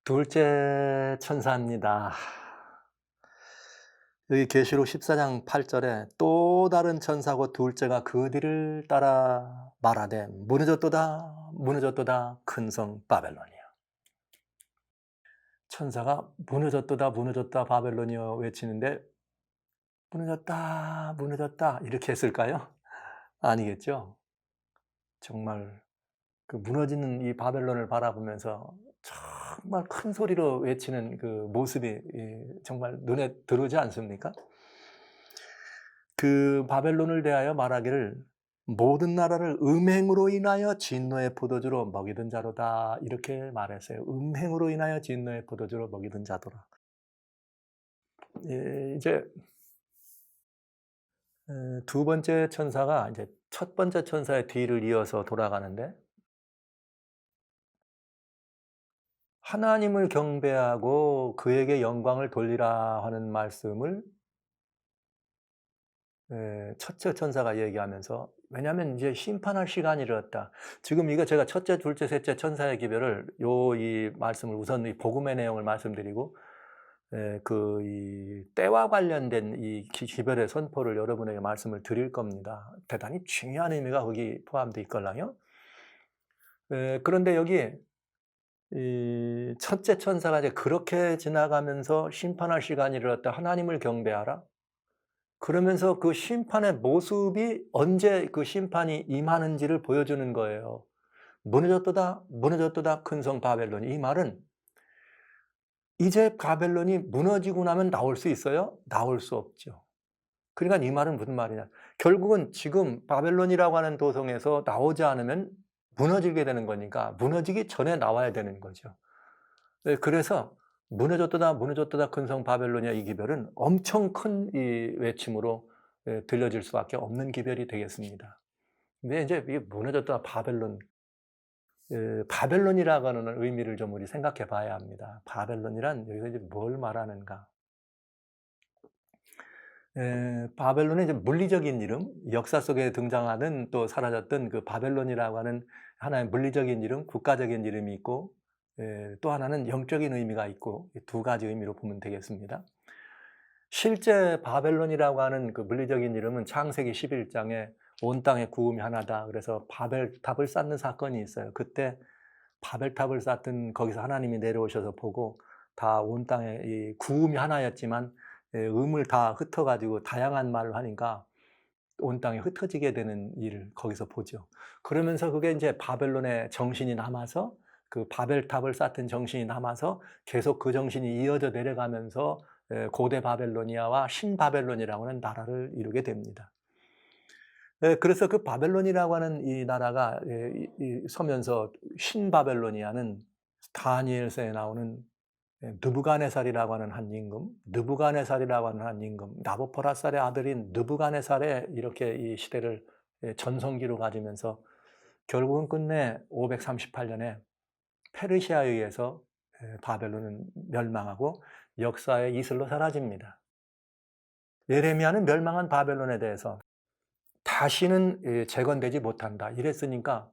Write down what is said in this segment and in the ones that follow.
둘째 천사입니다. 여기 계시록 14장 8절에 또 다른 천사고 둘째가 그 뒤를 따라 말하되 무너졌도다 무너졌도다 큰 성 바벨론이여. 천사가 무너졌도다 무너졌다 바벨론이여 외치는데 무너졌다 무너졌다 이렇게 했을까요? 아니겠죠. 정말 그 무너지는 이 바벨론을 바라보면서 정말 큰 소리로 외치는 그 모습이 정말 눈에 들어오지 않습니까? 그 바벨론을 대하여 말하기를 모든 나라를 음행으로 인하여 진노의 포도주로 먹이던 자로다 이렇게 말했어요. 음행으로 인하여 진노의 포도주로 먹이던 자도라. 이제 두 번째 천사가 이제 첫 번째 천사의 뒤를 이어서 돌아가는데 하나님을 경배하고 그에게 영광을 돌리라 하는 말씀을 첫째 천사가 얘기하면서, 왜냐하면 이제 심판할 시간이 이르렀다. 지금 이거 제가 첫째, 둘째, 셋째 천사의 기별을 이 말씀을 우선 이 복음의 내용을 말씀드리고 그 이 때와 관련된 이 기별의 선포를 여러분에게 말씀을 드릴 겁니다. 대단히 중요한 의미가 거기 포함되어 있걸랑요. 그런데 여기 이 첫째 천사가 이제 그렇게 지나가면서 심판할 시간이 이르렀다. 하나님을 경배하라. 그러면서 그 심판의 모습이 언제 그 심판이 임하는지를 보여주는 거예요. 무너졌도다, 무너졌도다, 큰 성 바벨론. 이 말은 이제 바벨론이 무너지고 나면 나올 수 있어요? 나올 수 없죠. 그러니까 이 말은 무슨 말이냐. 결국은 지금 바벨론이라고 하는 도성에서 나오지 않으면 무너지게 되는 거니까 무너지기 전에 나와야 되는 거죠. 그래서 무너졌도다 무너졌도다 큰 성 바벨론이야, 이 기별은 엄청 큰 이 외침으로 들려질 수밖에 없는 기별이 되겠습니다. 근데 이제 이게 무너졌다 바벨론, 바벨론이라고 하는 의미를 좀 우리 생각해 봐야 합니다. 바벨론이란 여기서 이제 뭘 말하는가? 바벨론은 이제 물리적인 이름, 역사 속에 등장하는 또 사라졌던 그 바벨론이라고 하는 하나의 물리적인 이름, 국가적인 이름이 있고, 또 하나는 영적인 의미가 있고, 두 가지 의미로 보면 되겠습니다. 실제 바벨론이라고 하는 그 물리적인 이름은 창세기 11장에 온 땅에 구음이 하나다. 그래서 바벨탑을 쌓는 사건이 있어요. 그때 바벨탑을 쌓던 거기서 하나님이 내려오셔서 보고 다 온 땅에 이 구음이 하나였지만 음을 다 흩어가지고 다양한 말을 하니까 온 땅에 흩어지게 되는 일을 거기서 보죠. 그러면서 그게 이제 바벨론의 정신이 남아서, 그 바벨탑을 쌓던 정신이 남아서 계속 그 정신이 이어져 내려가면서 고대 바벨로니아와 신바벨론이라고 하는 나라를 이루게 됩니다. 그래서 그 바벨론이라고 하는 이 나라가 서면서 신바벨로니아는 다니엘서에 나오는 느부갓네살이라고 하는 한 임금, 느부갓네살이라고 하는 한 임금, 나보포라살의 아들인 느부갓네살의 이렇게 이 시대를 전성기로 가지면서 결국은 끝내 538년에 페르시아에 의해서 바벨론은 멸망하고 역사의 이슬로 사라집니다. 예레미야는 멸망한 바벨론에 대해서 다시는 재건되지 못한다 이랬으니까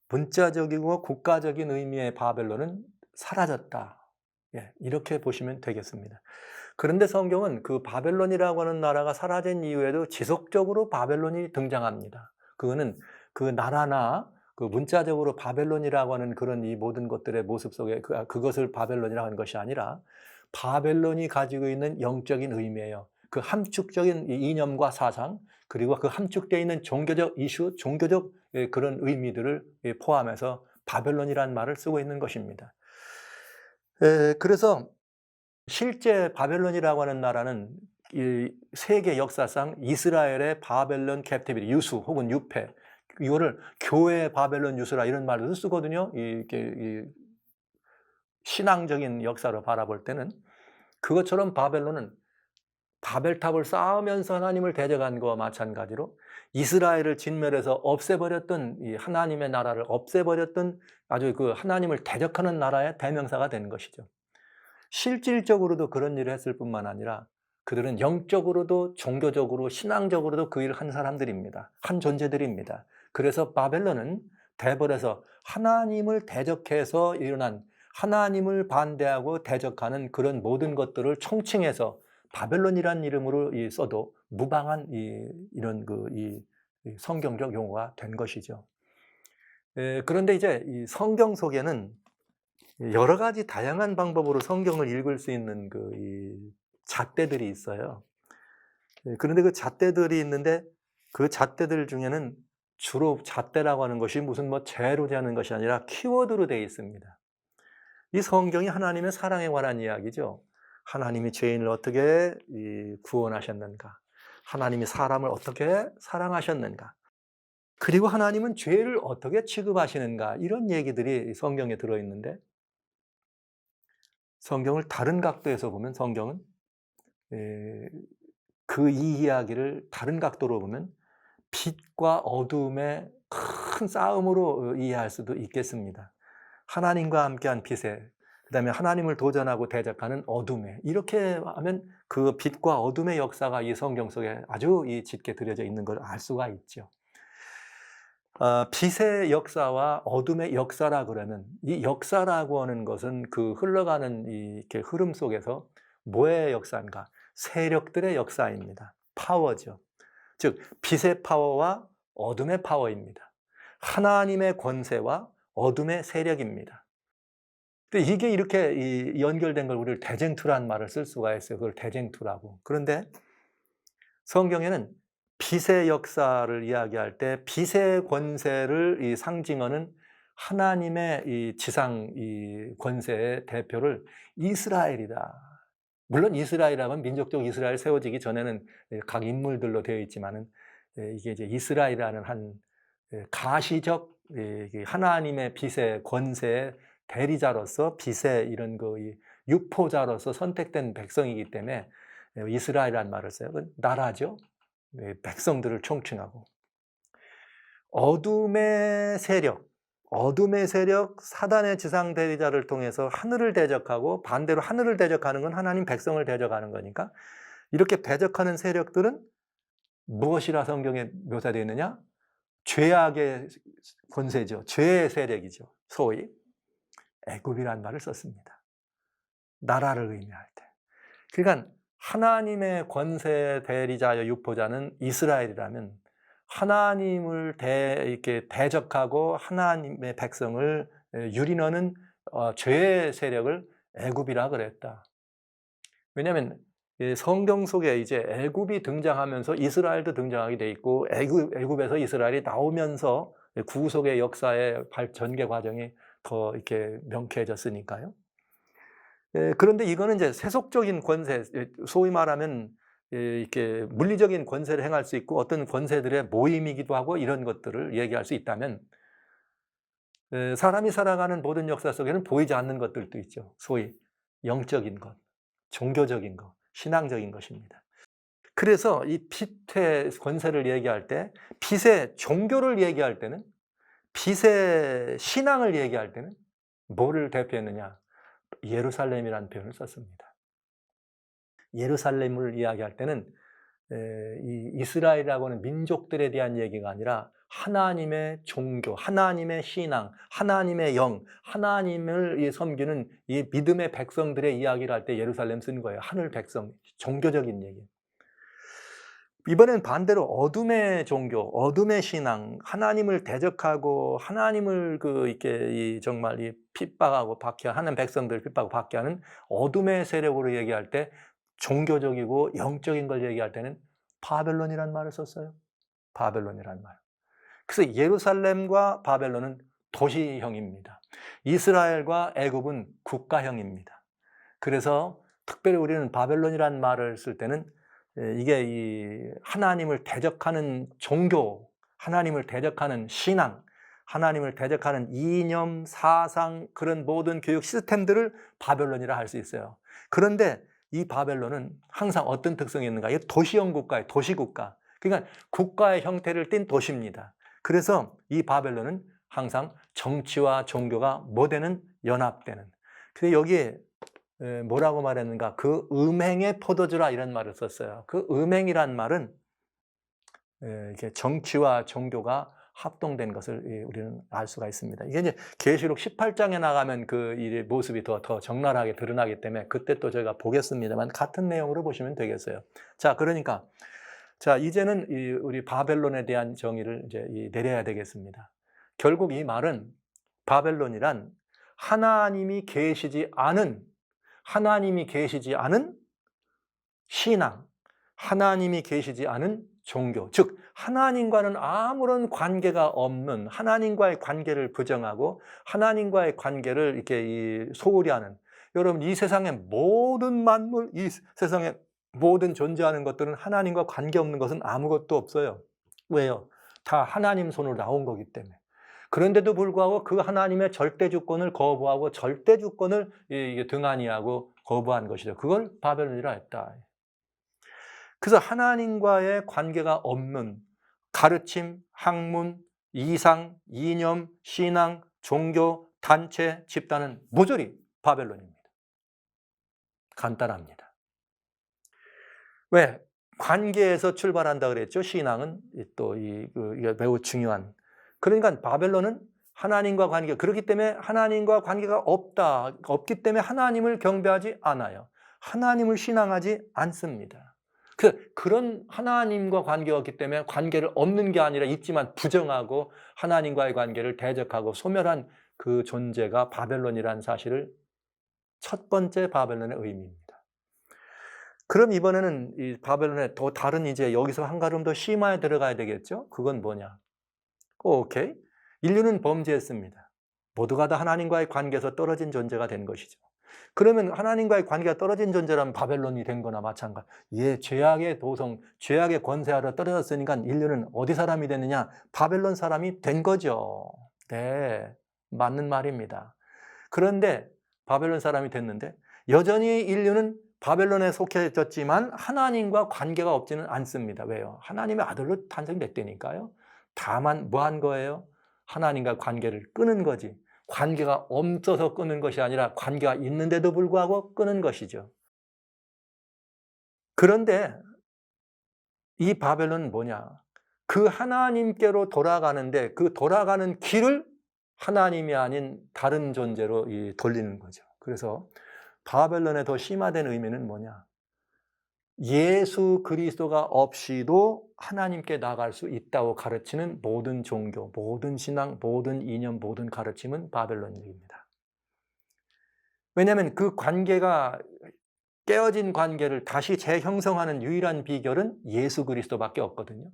문자적이고 국가적인 의미의 바벨론은 사라졌다. 이렇게 보시면 되겠습니다. 그런데 성경은 그 바벨론이라고 하는 나라가 사라진 이후에도 지속적으로 바벨론이 등장합니다. 그거는 그 나라나 그 문자적으로 바벨론이라고 하는 그런 이 모든 것들의 모습 속에 그것을 바벨론이라고 하는 것이 아니라 바벨론이 가지고 있는 영적인 의미예요. 그 함축적인 이념과 사상, 그리고 그 함축되어 있는 종교적 이슈, 종교적 그런 의미들을 포함해서 바벨론이라는 말을 쓰고 있는 것입니다. 그래서 실제 바벨론이라고 하는 나라는 이 세계 역사상 이스라엘의 바벨론 캡티비티, 유수 혹은 유폐, 이거를 교회 바벨론 유수라 이런 말도 쓰거든요. 이 신앙적인 역사로 바라볼 때는 그것처럼 바벨론은 바벨탑을 쌓으면서 하나님을 대적한 것과 마찬가지로 이스라엘을 진멸해서 없애버렸던, 이 하나님의 나라를 없애버렸던 아주 그 하나님을 대적하는 나라의 대명사가 되는 것이죠. 실질적으로도 그런 일을 했을 뿐만 아니라 그들은 영적으로도 종교적으로 신앙적으로도 그 일을 한 사람들입니다. 한 존재들입니다. 그래서 바벨론은 대벌에서 하나님을 대적해서 일어난, 하나님을 반대하고 대적하는 그런 모든 것들을 총칭해서 바벨론이라는 이름으로 써도 무방한 이런 이 성경적 용어가 된 것이죠. 그런데 이제 이 성경 속에는 여러 가지 다양한 방법으로 성경을 읽을 수 있는 이 잣대들이 있어요. 그런데 그 잣대들이 있는데 그 잣대들 중에는 주로 잣대라고 하는 것이 무슨 뭐 재로 재는 것이 아니라 키워드로 되어 있습니다. 이 성경이 하나님의 사랑에 관한 이야기죠. 하나님이 죄인을 어떻게 구원하셨는가? 하나님이 사람을 어떻게 사랑하셨는가? 그리고 하나님은 죄를 어떻게 취급하시는가? 이런 얘기들이 성경에 들어있는데 성경을 다른 각도에서 보면 성경은 그 이야기를 다른 각도로 보면 빛과 어둠의 큰 싸움으로 이해할 수도 있겠습니다. 하나님과 함께한 빛에, 그 다음에 하나님을 도전하고 대적하는 어둠에, 이렇게 하면 그 빛과 어둠의 역사가 이 성경 속에 아주 짙게 드려져 있는 걸 알 수가 있죠. 빛의 역사와 어둠의 역사라 그러면 이 역사라고 하는 것은 그 흘러가는 이렇게 흐름 속에서 뭐의 역사인가? 세력들의 역사입니다. 파워죠. 즉 빛의 파워와 어둠의 파워입니다. 하나님의 권세와 어둠의 세력입니다. 근데 이게 이렇게 연결된 걸 우리를 대쟁투라는 말을 쓸 수가 있어요. 그걸 대쟁투라고. 그런데 성경에는 빛의 역사를 이야기할 때 빛의 권세를 상징하는 하나님의 이 지상 권세의 대표를 이스라엘이다. 물론 이스라엘이라면 민족적 이스라엘 세워지기 전에는 각 인물들로 되어 있지만은 이게 이제 이스라엘이라는 한 가시적 하나님의 빛의 권세의 대리자로서 빛의 이런 유포자로서 선택된 백성이기 때문에 이스라엘이라는 말을 써요. 나라죠. 백성들을 총칭하고. 어둠의 세력, 사단의 지상 대리자를 통해서 하늘을 대적하고 반대로 하늘을 대적하는 건 하나님 백성을 대적하는 거니까 이렇게 대적하는 세력들은 무엇이라 성경에 묘사되어 있느냐? 죄악의 권세죠. 죄의 세력이죠. 소위 애굽이라는 말을 썼습니다. 나라를 의미할 때. 그러니까 하나님의 권세 대리자여 유포자는 이스라엘이라면 하나님을 이렇게 대적하고 하나님의 백성을 유린하는 죄의 세력을 애굽이라 그랬다. 왜냐하면 성경 속에 이제 애굽이 등장하면서 이스라엘도 등장하게 돼 있고 애굽에서 이스라엘이 나오면서 구속의 역사의 전개 과정이 더 이렇게 명쾌해졌으니까요. 그런데 이거는 이제 세속적인 권세, 소위 말하면 이렇게 물리적인 권세를 행할 수 있고 어떤 권세들의 모임이기도 하고 이런 것들을 얘기할 수 있다면 사람이 살아가는 모든 역사 속에는 보이지 않는 것들도 있죠. 소위 영적인 것, 종교적인 것, 신앙적인 것입니다. 그래서 이 빛의 권세를 얘기할 때, 빛의 종교를 얘기할 때는, 빛의 신앙을 얘기할 때는 뭐를 대표했느냐? 예루살렘이라는 표현을 썼습니다. 예루살렘을 이야기할 때는 이 이스라엘이라고 하는 민족들에 대한 얘기가 아니라 하나님의 종교, 하나님의 신앙, 하나님의 영, 하나님을 섬기는 이 믿음의 백성들의 이야기를 할 때 예루살렘 쓴 거예요. 하늘 백성, 종교적인 얘기. 이번엔 반대로 어둠의 종교, 어둠의 신앙, 하나님을 대적하고 하나님을 이렇게 정말 핍박하고 박해하는 백성들을 핍박하고 박해하는 어둠의 세력으로 얘기할 때 종교적이고 영적인 걸 얘기할 때는 바벨론이라는 말을 썼어요. 바벨론이라는 말. 그래서 예루살렘과 바벨론은 도시형입니다. 이스라엘과 애굽은 국가형입니다. 그래서 특별히 우리는 바벨론이라는 말을 쓸 때는 이게 이 하나님을 대적하는 종교, 하나님을 대적하는 신앙, 하나님을 대적하는 이념, 사상, 그런 모든 교육 시스템들을 바벨론이라 할 수 있어요. 그런데 이 바벨론은 항상 어떤 특성이 있는가? 이게 도시형 국가예요. 도시국가. 그러니까 국가의 형태를 띈 도시입니다. 그래서 이 바벨론은 항상 정치와 종교가 뭐 되는? 연합되는. 근데 여기에 뭐라고 말했는가? 그 음행의 포도주라 이런 말을 썼어요. 그 음행이란 말은 이게 정치와 종교가 합동된 것을 우리는 알 수가 있습니다. 이게 이제 계시록 18장에 나가면 그 이 모습이 더 적나라하게 드러나기 때문에 그때 또 저희가 보겠습니다만 같은 내용으로 보시면 되겠어요. 자, 그러니까 자, 이제는 우리 바벨론에 대한 정의를 이제 내려야 되겠습니다. 결국 이 말은 바벨론이란 하나님이 계시지 않은 신앙, 하나님이 계시지 않은 종교, 즉 하나님과는 아무런 관계가 없는, 하나님과의 관계를 부정하고 하나님과의 관계를 이렇게 소홀히 하는, 여러분 이 세상의 모든 만물, 이 세상의 모든 존재하는 것들은 하나님과 관계없는 것은 아무것도 없어요. 왜요? 다 하나님 손으로 나온 거기 때문에. 그런데도 불구하고 그 하나님의 절대주권을 거부하고 절대주권을 등한히 하고 거부한 것이죠. 그걸 바벨론이라 했다. 그래서 하나님과의 관계가 없는 가르침, 학문, 이상, 이념, 신앙, 종교, 단체, 집단은 모조리 바벨론입니다. 간단합니다. 왜? 관계에서 출발한다 그랬죠. 신앙은 또 이게 매우 중요한. 그러니까 바벨론은 하나님과 관계, 그렇기 때문에 하나님과 관계가 없기 때문에 하나님을 경배하지 않아요. 하나님을 신앙하지 않습니다. 그런 하나님과 관계가 없기 때문에 관계를 없는 게 아니라 있지만 부정하고 하나님과의 관계를 대적하고 소멸한 그 존재가 바벨론이라는 사실을 첫 번째 바벨론의 의미입니다. 그럼 이번에는 이 바벨론의 더 다른 이제 여기서 한 걸음 더 심화에 들어가야 되겠죠? 그건 뭐냐? 오케이. 인류는 범죄했습니다. 모두가 다 하나님과의 관계에서 떨어진 존재가 된 것이죠. 그러면 하나님과의 관계가 떨어진 존재라면 바벨론이 된 거나 마찬가지. 죄악의 도성, 죄악의 권세 아래 떨어졌으니까 인류는 어디 사람이 됐느냐? 바벨론 사람이 된 거죠. 네, 맞는 말입니다. 그런데 바벨론 사람이 됐는데 여전히 인류는 바벨론에 속해졌지만 하나님과 관계가 없지는 않습니다. 왜요? 하나님의 아들로 탄생됐다니까요. 다만 뭐 한 거예요? 하나님과 관계를 끊은 거지. 관계가 없어서 끊은 것이 아니라 관계가 있는데도 불구하고 끊은 것이죠. 그런데 이 바벨론은 뭐냐? 그 하나님께로 돌아가는데 그 돌아가는 길을 하나님이 아닌 다른 존재로 돌리는 거죠. 그래서 바벨론의 더 심화된 의미는 뭐냐? 예수 그리스도가 없이도 하나님께 나갈 수 있다고 가르치는 모든 종교, 모든 신앙, 모든 이념, 모든 가르침은 바벨론입니다. 왜냐하면 그 관계가 깨어진 관계를 다시 재형성하는 유일한 비결은 예수 그리스도밖에 없거든요.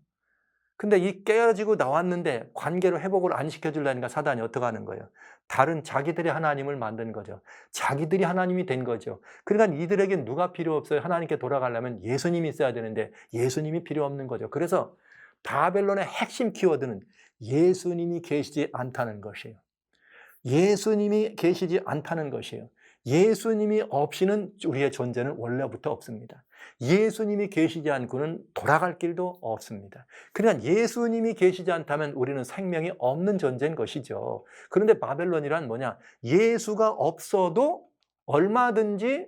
근데 이 깨어지고 나왔는데 관계를 회복을 안 시켜주려니까 사단이 어떻게 하는 거예요? 다른 자기들의 하나님을 만든 거죠. 자기들이 하나님이 된 거죠. 그러니까 이들에게 누가 필요 없어요? 하나님께 돌아가려면 예수님이 있어야 되는데 예수님이 필요 없는 거죠. 그래서 바벨론의 핵심 키워드는 예수님이 계시지 않다는 것이에요. 예수님이 계시지 않다는 것이에요. 예수님이 없이는 우리의 존재는 원래부터 없습니다. 예수님이 계시지 않고는 돌아갈 길도 없습니다. 그러니까 예수님이 계시지 않다면 우리는 생명이 없는 존재인 것이죠. 그런데 바벨론이란 뭐냐? 예수가 없어도 얼마든지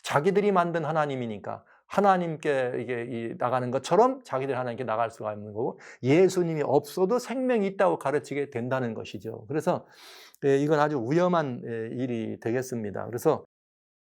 자기들이 만든 하나님이니까 하나님께 이게 나가는 것처럼 자기들 하나님께 나갈 수가 있는 거고 예수님이 없어도 생명이 있다고 가르치게 된다는 것이죠. 그래서 이건 아주 위험한 일이 되겠습니다. 그래서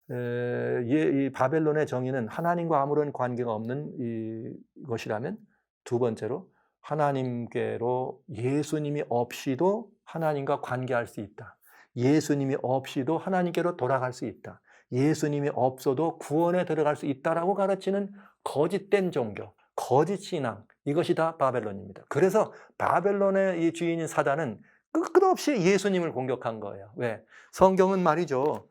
이 바벨론의 정의는 하나님과 아무런 관계가 없는 것이라면 두 번째로 하나님께로 예수님이 없이도 하나님과 관계할 수 있다. 예수님이 없이도 하나님께로 돌아갈 수 있다. 예수님이 없어도 구원에 들어갈 수 있다라고 가르치는 거짓된 종교, 거짓 신앙, 이것이 다 바벨론입니다. 그래서 바벨론의 이 주인인 사단은 끝없이 예수님을 공격한 거예요. 왜? 성경은 말이죠.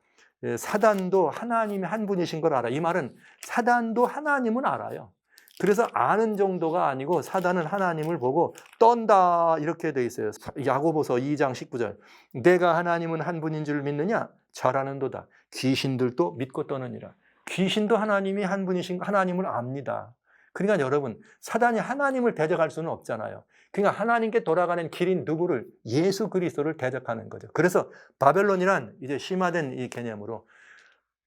사단도 하나님이 한 분이신 걸 알아. 이 말은 사단도 하나님은 알아요. 그래서 아는 정도가 아니고 사단은 하나님을 보고 떤다 이렇게 돼 있어요. 야고보서 2장 19절. 내가 하나님은 한 분인 줄 믿느냐? 잘하는도다. 귀신들도 믿고 떠느니라. 귀신도 하나님이 한 분이신 하나님을 압니다. 그러니까 여러분, 사단이 하나님을 대적할 수는 없잖아요. 그러니까 하나님께 돌아가는 길인 누구를? 예수 그리스도를 대적하는 거죠. 그래서 바벨론이란 이제 심화된 이 개념으로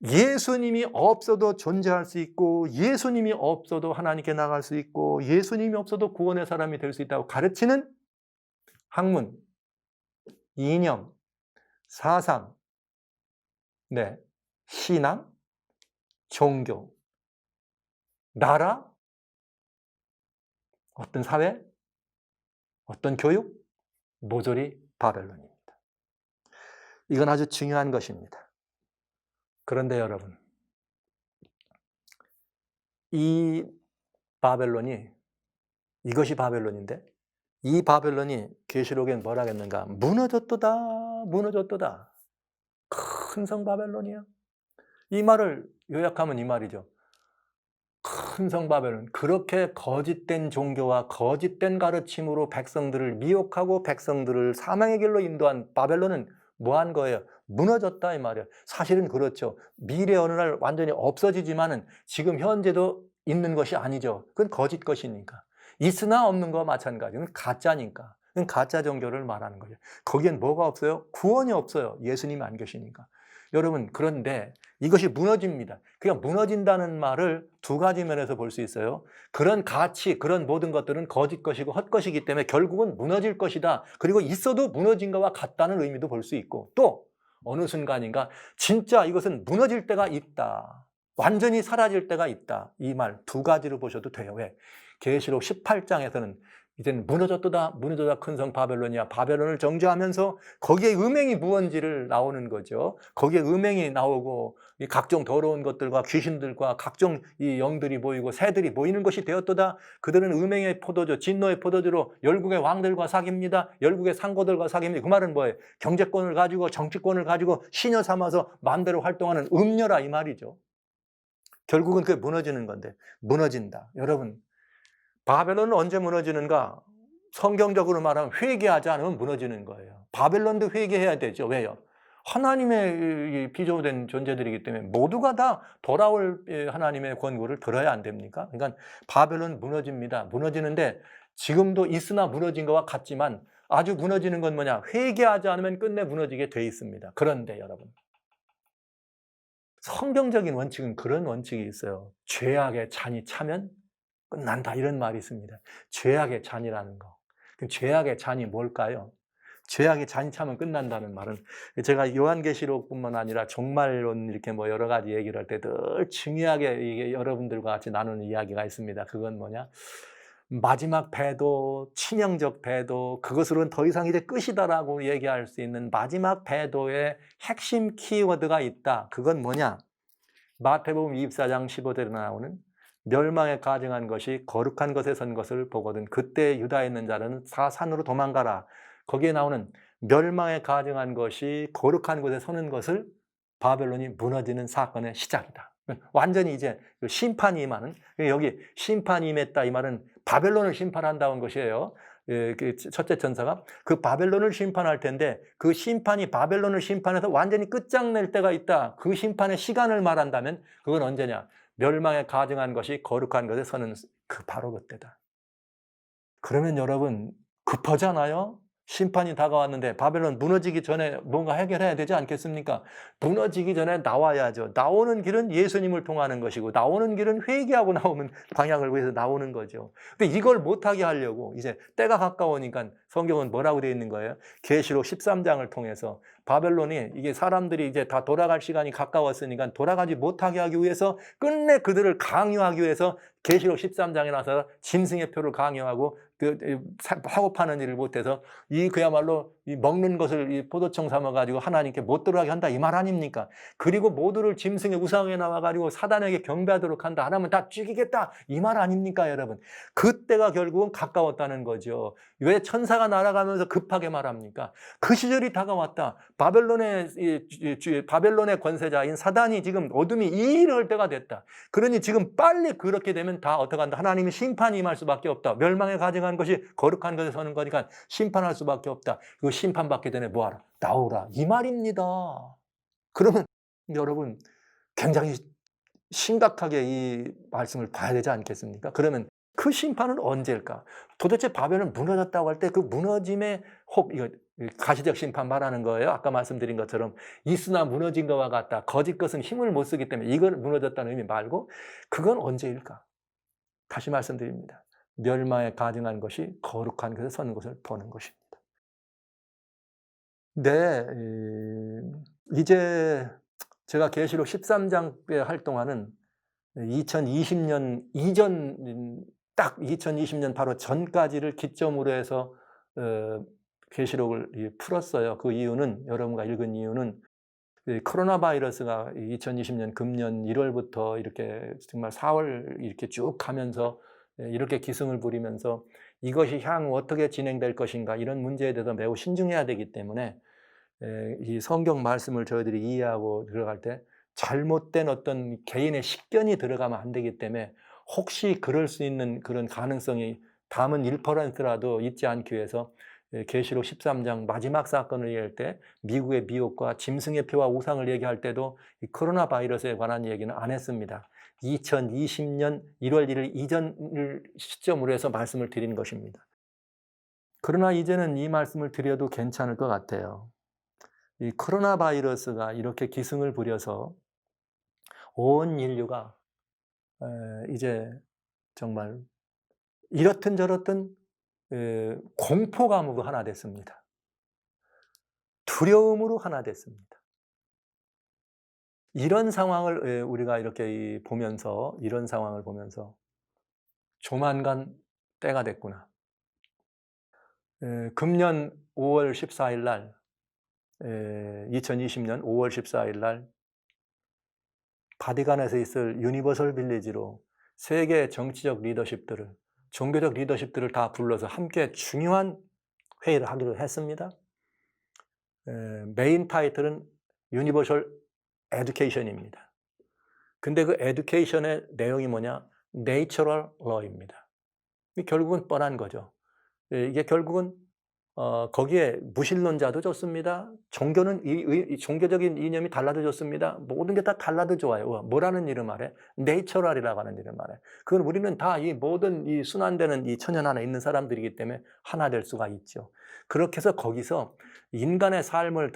예수님이 없어도 존재할 수 있고 예수님이 없어도 하나님께 나갈 수 있고 예수님이 없어도 구원의 사람이 될 수 있다고 가르치는 학문, 이념, 사상, 네, 신앙, 종교, 나라, 어떤 사회, 어떤 교육, 모조리 바벨론입니다. 이건 아주 중요한 것입니다. 그런데 여러분, 이 바벨론이, 이것이 바벨론인데 이 바벨론이 계시록엔 뭐라 했는가? 무너졌도다, 무너졌도다. 큰 성 바벨론이야. 이 말을 요약하면 이 말이죠. 큰 성 바벨론, 그렇게 거짓된 종교와 거짓된 가르침으로 백성들을 미혹하고 백성들을 사망의 길로 인도한 바벨론은 뭐 한 거예요? 무너졌다 이 말이에요. 사실은 그렇죠. 미래 어느 날 완전히 없어지지만은 지금 현재도 있는 것이 아니죠. 그건 거짓 것이니까. 있으나 없는 거와 마찬가지. 그건 가짜니까. 그건 가짜 종교를 말하는 거죠. 거기엔 뭐가 없어요? 구원이 없어요. 예수님이 안 계시니까. 여러분, 그런데 이것이 무너집니다. 그냥 무너진다는 말을 두 가지 면에서 볼 수 있어요. 그런 가치, 그런 모든 것들은 거짓 것이고 헛것이기 때문에 결국은 무너질 것이다. 그리고 있어도 무너진 것과 같다는 의미도 볼 수 있고, 또 어느 순간인가 진짜 이것은 무너질 때가 있다. 완전히 사라질 때가 있다. 이 말 두 가지로 보셔도 돼요. 왜? 계시록 18장에서는 이제는 무너졌도다, 무너졌다 큰 성 바벨론이야. 바벨론을 정죄하면서 거기에 음행이 무언지를 나오는 거죠. 거기에 음행이 나오고 각종 더러운 것들과 귀신들과 각종 이 영들이 보이고 새들이 보이는 것이 되었도다. 그들은 음행의 포도주, 진노의 포도주로 열국의 왕들과 사귑니다. 열국의 상고들과 사귑니다. 그 말은 뭐예요? 경제권을 가지고 정치권을 가지고 신여 삼아서 마음대로 활동하는 음녀라 이 말이죠. 결국은 그게 무너지는 건데 무너진다. 여러분, 바벨론은 언제 무너지는가? 성경적으로 말하면 회개하지 않으면 무너지는 거예요. 바벨론도 회개해야 되죠. 왜요? 하나님의 비조된 존재들이기 때문에 모두가 다 돌아올 하나님의 권고를 들어야 안 됩니까? 그러니까 바벨론 무너집니다. 무너지는데 지금도 있으나 무너진 것과 같지만 아주 무너지는 건 뭐냐? 회개하지 않으면 끝내 무너지게 돼 있습니다. 그런데 여러분, 성경적인 원칙은 그런 원칙이 있어요. 죄악의 잔이 차면 끝난다 이런 말이 있습니다. 죄악의 잔이라는 거. 그럼 죄악의 잔이 뭘까요? 죄악의 잔이 차면 끝난다는 말은 제가 요한계시록뿐만 아니라 종말론 이렇게 뭐 여러 가지 얘기를 할 때 늘 중요하게 이게 여러분들과 같이 나누는 이야기가 있습니다. 그건 뭐냐? 마지막 배도, 치명적 배도, 그것으로는 더 이상 이제 끝이다라고 얘기할 수 있는 마지막 배도의 핵심 키워드가 있다. 그건 뭐냐? 마태복음 24장 15절에 나오는 멸망에 가증한 것이 거룩한 것에 선 것을 보거든 그때 유다에 있는 자는 산으로 도망가라. 거기에 나오는 멸망에 가증한 것이 거룩한 곳에 서는 것을 바벨론이 무너지는 사건의 시작이다. 완전히 이제 심판이 임하는, 여기 심판이 임했다 이 말은 바벨론을 심판한다는 것이에요. 첫째 천사가 그 바벨론을 심판할 텐데 그 심판이 바벨론을 심판해서 완전히 끝장낼 때가 있다. 그 심판의 시간을 말한다면 그건 언제냐? 멸망에 가증한 것이 거룩한 것에 서는 바로 그때다. 그러면 여러분 급하잖아요? 심판이 다가왔는데 바벨론 무너지기 전에 뭔가 해결해야 되지 않겠습니까? 무너지기 전에 나와야죠. 나오는 길은 예수님을 통하는 것이고 나오는 길은 회개하고 나오는 방향을 위해서 나오는 거죠. 근데 이걸 못하게 하려고 이제 때가 가까우니까 성경은 뭐라고 되어 있는 거예요? 계시록 13장을 통해서 바벨론이 이게 사람들이 이제 다 돌아갈 시간이 가까웠으니까 돌아가지 못하게 하기 위해서 끝내 그들을 강요하기 위해서 계시록 13장에 나서 짐승의 표를 강요하고 사고 파는 일을 못해서 그야말로 먹는 것을 포도청 삼아가지고 하나님께 못 들어가게 한다 이 말 아닙니까? 그리고 모두를 짐승의 우상에 나와가지고 사단에게 경배하도록 한다. 하나면 다 죽이겠다 이 말 아닙니까 여러분? 그때가 결국은 가까웠다는 거죠. 왜 천사가 날아가면서 급하게 말합니까? 그 시절이 다가왔다. 바벨론의 권세자인 사단이 지금 어둠이 이를 때가 됐다. 그러니 지금 빨리 그렇게 되면 다 어떡한다? 하나님이 심판이 임할 수밖에 없다. 멸망에 가증한 것이 거룩한 것에 서는 거니까 심판할 수밖에 없다. 그 심판받기 전에 뭐하라? 나오라. 이 말입니다. 그러면 여러분 굉장히 심각하게 이 말씀을 봐야 되지 않겠습니까? 그러면 그 심판은 언제일까? 도대체 바벨론 무너졌다고 할 때 그 무너짐의 혹, 이거 가시적 심판 말하는 거예요. 아까 말씀드린 것처럼 이스나 무너진 것과 같다. 거짓 것은 힘을 못 쓰기 때문에 이건 무너졌다는 의미 말고 그건 언제일까? 다시 말씀드립니다. 멸망에 가증한 것이 거룩한 것에 서는 것을 보는 것입니다. 네. 이제 제가 계시록 13장 때 활동하는 2020년 이전 딱 2020년 바로 전까지를 기점으로 해서 계시록을 풀었어요. 그 이유는 여러분과 읽은 이유는 코로나 바이러스가 2020년 금년 1월부터 이렇게 정말 4월 이렇게 쭉 가면서 이렇게 기승을 부리면서 이것이 향후 어떻게 진행될 것인가 이런 문제에 대해서 매우 신중해야 되기 때문에 이 성경 말씀을 저희들이 이해하고 들어갈 때 잘못된 어떤 개인의 식견이 들어가면 안 되기 때문에 혹시 그럴 수 있는 그런 가능성이 담은 1%라도 있지 않기 위해서 계시록 13장 마지막 사건을 얘기할 때 미국의 미혹과 짐승의 표와 우상을 얘기할 때도 이 코로나 바이러스에 관한 얘기는 안 했습니다. 2020년 1월 1일 이전을 시점으로 해서 말씀을 드린 것입니다. 그러나 이제는 이 말씀을 드려도 괜찮을 것 같아요. 이 코로나 바이러스가 이렇게 기승을 부려서 온 인류가 이제 정말 이렇든 저렇든 공포감으로 하나 됐습니다. 두려움으로 하나 됐습니다. 이런 상황을 우리가 이렇게 보면서 이런 상황을 보면서 조만간 때가 됐구나. 금년 5월 14일 날 2020년 5월 14일 날 바티칸에서 있을 유니버설 빌리지로 세계 정치적 리더십들을 종교적 리더십들을 다 불러서 함께 중요한 회의를 하기로 했습니다. 메인 타이틀은 유니버설 에듀케이션입니다. 근데 그 에듀케이션의 내용이 뭐냐? 내이처럴 러입니다. 결국은 뻔한 거죠. 이게 결국은 거기에 무신론자도 좋습니다. 종교는 종교적인 이념이 달라도 좋습니다. 모든 게 다 달라도 좋아요. 뭐라는 이름 아래? 내이처럴이라고 하는 이름 아래. 그건 우리는 다 이 모든 이 순환되는 이 천연 안에 있는 사람들이기 때문에 하나 될 수가 있죠. 그렇게 해서 거기서 인간의 삶을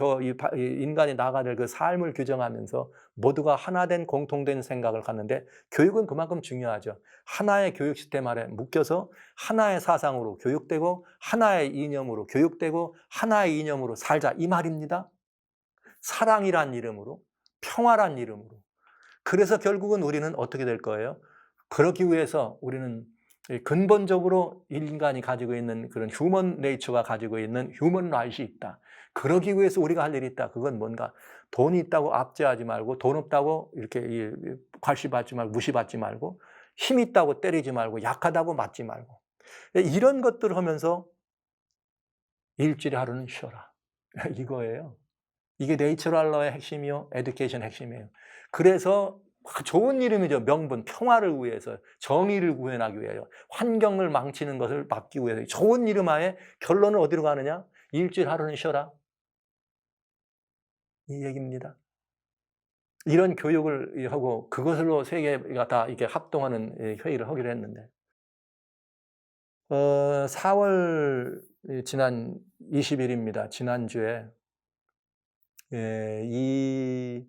인간이 나아가야 될 그 삶을 규정하면서 모두가 하나된 공통된 생각을 갖는데 교육은 그만큼 중요하죠. 하나의 교육 시스템 아래 묶여서 하나의 사상으로 교육되고 하나의 이념으로 교육되고 하나의 이념으로 살자 이 말입니다. 사랑이란 이름으로 평화란 이름으로. 그래서 결국은 우리는 어떻게 될 거예요? 그러기 위해서 우리는 근본적으로 인간이 가지고 있는 그런 휴먼 네이처가 가지고 있는 휴먼 라이트이 있다. 그러기 위해서 우리가 할 일이 있다. 그건 뭔가 돈이 있다고 압제하지 말고 돈 없다고 이렇게 괄시받지 말고 무시받지 말고 힘 있다고 때리지 말고 약하다고 맞지 말고 이런 것들을 하면서 일주일에 하루는 쉬어라. 이거예요. 이게 네이처럴러의 핵심이요. 에듀케이션 핵심이에요. 그래서 좋은 이름이죠. 명분, 평화를 위해서, 정의를 구현하기 위해서, 환경을 망치는 것을 막기 위해서 좋은 이름 하에 결론은 어디로 가느냐? 일주일 하루는 쉬어라. 이 얘기입니다. 이런 교육을 하고 그것으로 세계가 다 이렇게 합동하는 회의를 하기로 했는데 4월 지난 20일입니다. 지난주에 이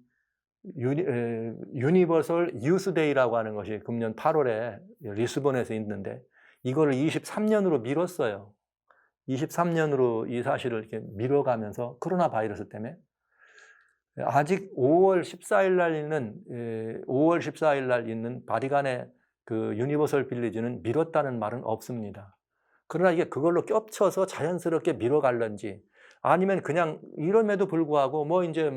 유니버설 유스데이라고 하는 것이 금년 8월에 리스본에서 있는데 이거를 23년으로 미뤘어요. 23년으로 이 사실을 이렇게 미뤄가면서 코로나 바이러스 때문에 아직 5월 14일 날 있는 바티칸의 그 유니버설 빌리지는 미뤘다는 말은 없습니다. 그러나 이게 그걸로 겹쳐서 자연스럽게 미뤄갈런지 아니면 그냥 이럼에도 불구하고 이제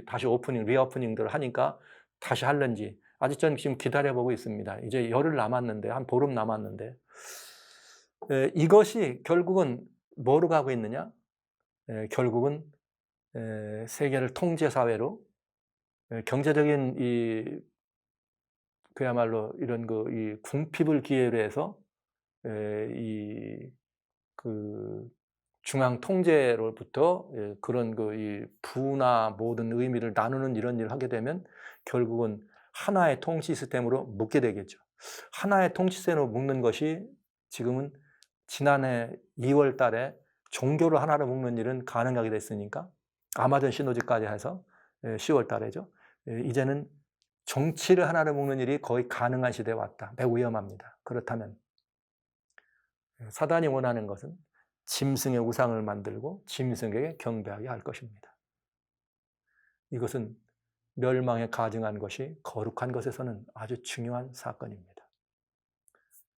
다시 리오프닝들 하니까 다시 할런지 아직 저는 지금 기다려보고 있습니다. 이제 열흘 남았는데, 한 보름 남았는데 이것이 결국은 뭐로 가고 있느냐? 결국은 세계를 통제 사회로 경제적인 그야말로 이런 이 궁핍을 기회로 해서 중앙 통제로부터 그런 이 부나 모든 의미를 나누는 이런 일을 하게 되면 결국은 하나의 통치 시스템으로 묶게 되겠죠. 하나의 통치 시스템으로 묶는 것이 지금은 지난해 2월 달에 종교를 하나로 묶는 일은 가능하게 됐으니까 아마존 시노즈까지 해서 10월 달에죠. 이제는 정치를 하나로 묶는 일이 거의 가능한 시대에 왔다. 매우 위험합니다. 그렇다면 사단이 원하는 것은 짐승의 우상을 만들고 짐승에게 경배하게 할 것입니다. 이것은 멸망에 가증한 것이 거룩한 것에서는 아주 중요한 사건입니다.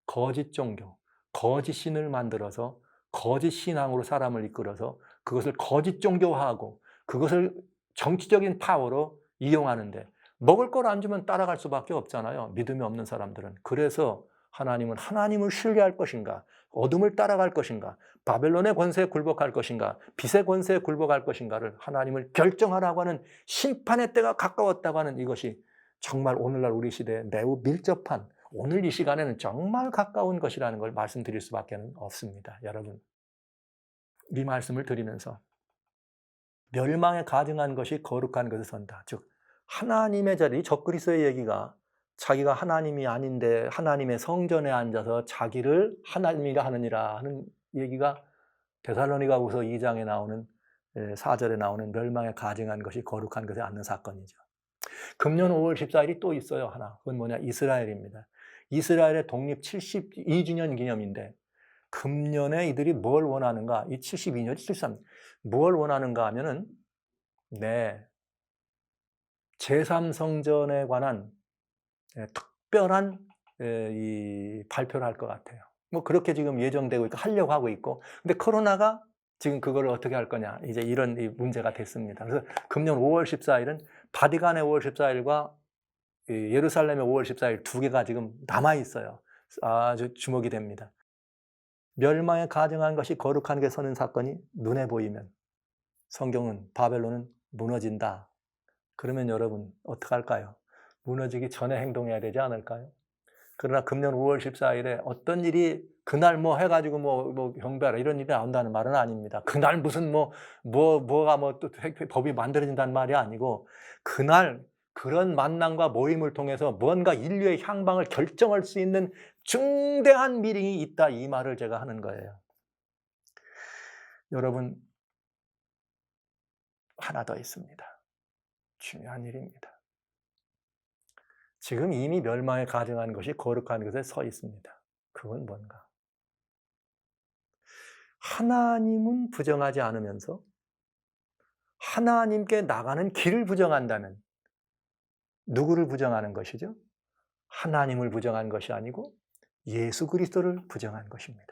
거짓 종교, 거짓 신을 만들어서 거짓 신앙으로 사람을 이끌어서 그것을 거짓 종교화하고 그것을 정치적인 파워로 이용하는데 먹을 걸 안 주면 따라갈 수밖에 없잖아요. 믿음이 없는 사람들은. 그래서 하나님은 하나님을 신뢰할 것인가, 어둠을 따라갈 것인가, 바벨론의 권세에 굴복할 것인가, 빛의 권세에 굴복할 것인가를 하나님을 결정하라고 하는 심판의 때가 가까웠다고 하는 이것이 정말 오늘날 우리 시대에 매우 밀접한, 오늘 이 시간에는 정말 가까운 것이라는 걸 말씀드릴 수밖에 없습니다. 여러분, 이 말씀을 드리면서 멸망에 가증한 것이 거룩한 것을 선다. 즉 하나님의 자리, 적그리스도의 얘기가 자기가 하나님이 아닌데 하나님의 성전에 앉아서 자기를 하나님이라 하느니라 하는 얘기가 데살로니가후서 2장에 나오는 4절에 나오는 멸망에 가증한 것이 거룩한 것에 앉는 사건이죠. 금년 5월 14일이 또 있어요. 하나. 그건 뭐냐? 이스라엘입니다. 이스라엘의 독립 72주년 기념인데 금년에 이들이 뭘 원하는가? 이 72년, 73, 뭘 원하는가 하면은 제3성전에 관한 특별한 이 발표를 할 것 같아요. 뭐 그렇게 지금 예정되고 있고 하려고 하고 있고, 근데 코로나가 지금 그걸 어떻게 할 거냐, 이제 이런 문제가 됐습니다. 그래서 금년 5월 14일은 바티칸의 5월 14일과 예루살렘의 5월 14일 두 개가 지금 남아 있어요. 아주 주목이 됩니다. 멸망에 가증한 것이 거룩한 게 서는 사건이 눈에 보이면 성경은 바벨론은 무너진다. 그러면 여러분 어떡할까요? 무너지기 전에 행동해야 되지 않을까요? 그러나 금년 5월 14일에 어떤 일이 그날 뭐 해가지고 뭐 경배하라 이런 일이 나온다는 말은 아닙니다. 그날 무슨 뭐가 또 법이 만들어진다는 말이 아니고 그날 그런 만남과 모임을 통해서 뭔가 인류의 향방을 결정할 수 있는 중대한 미링이 있다, 이 말을 제가 하는 거예요. 여러분, 하나 더 있습니다. 중요한 일입니다. 지금 이미 멸망에 가증한 것이 거룩한 것에 서 있습니다. 그건 뭔가? 하나님은 부정하지 않으면서 하나님께 나가는 길을 부정한다면 누구를 부정하는 것이죠? 하나님을 부정한 것이 아니고 예수 그리스도를 부정한 것입니다.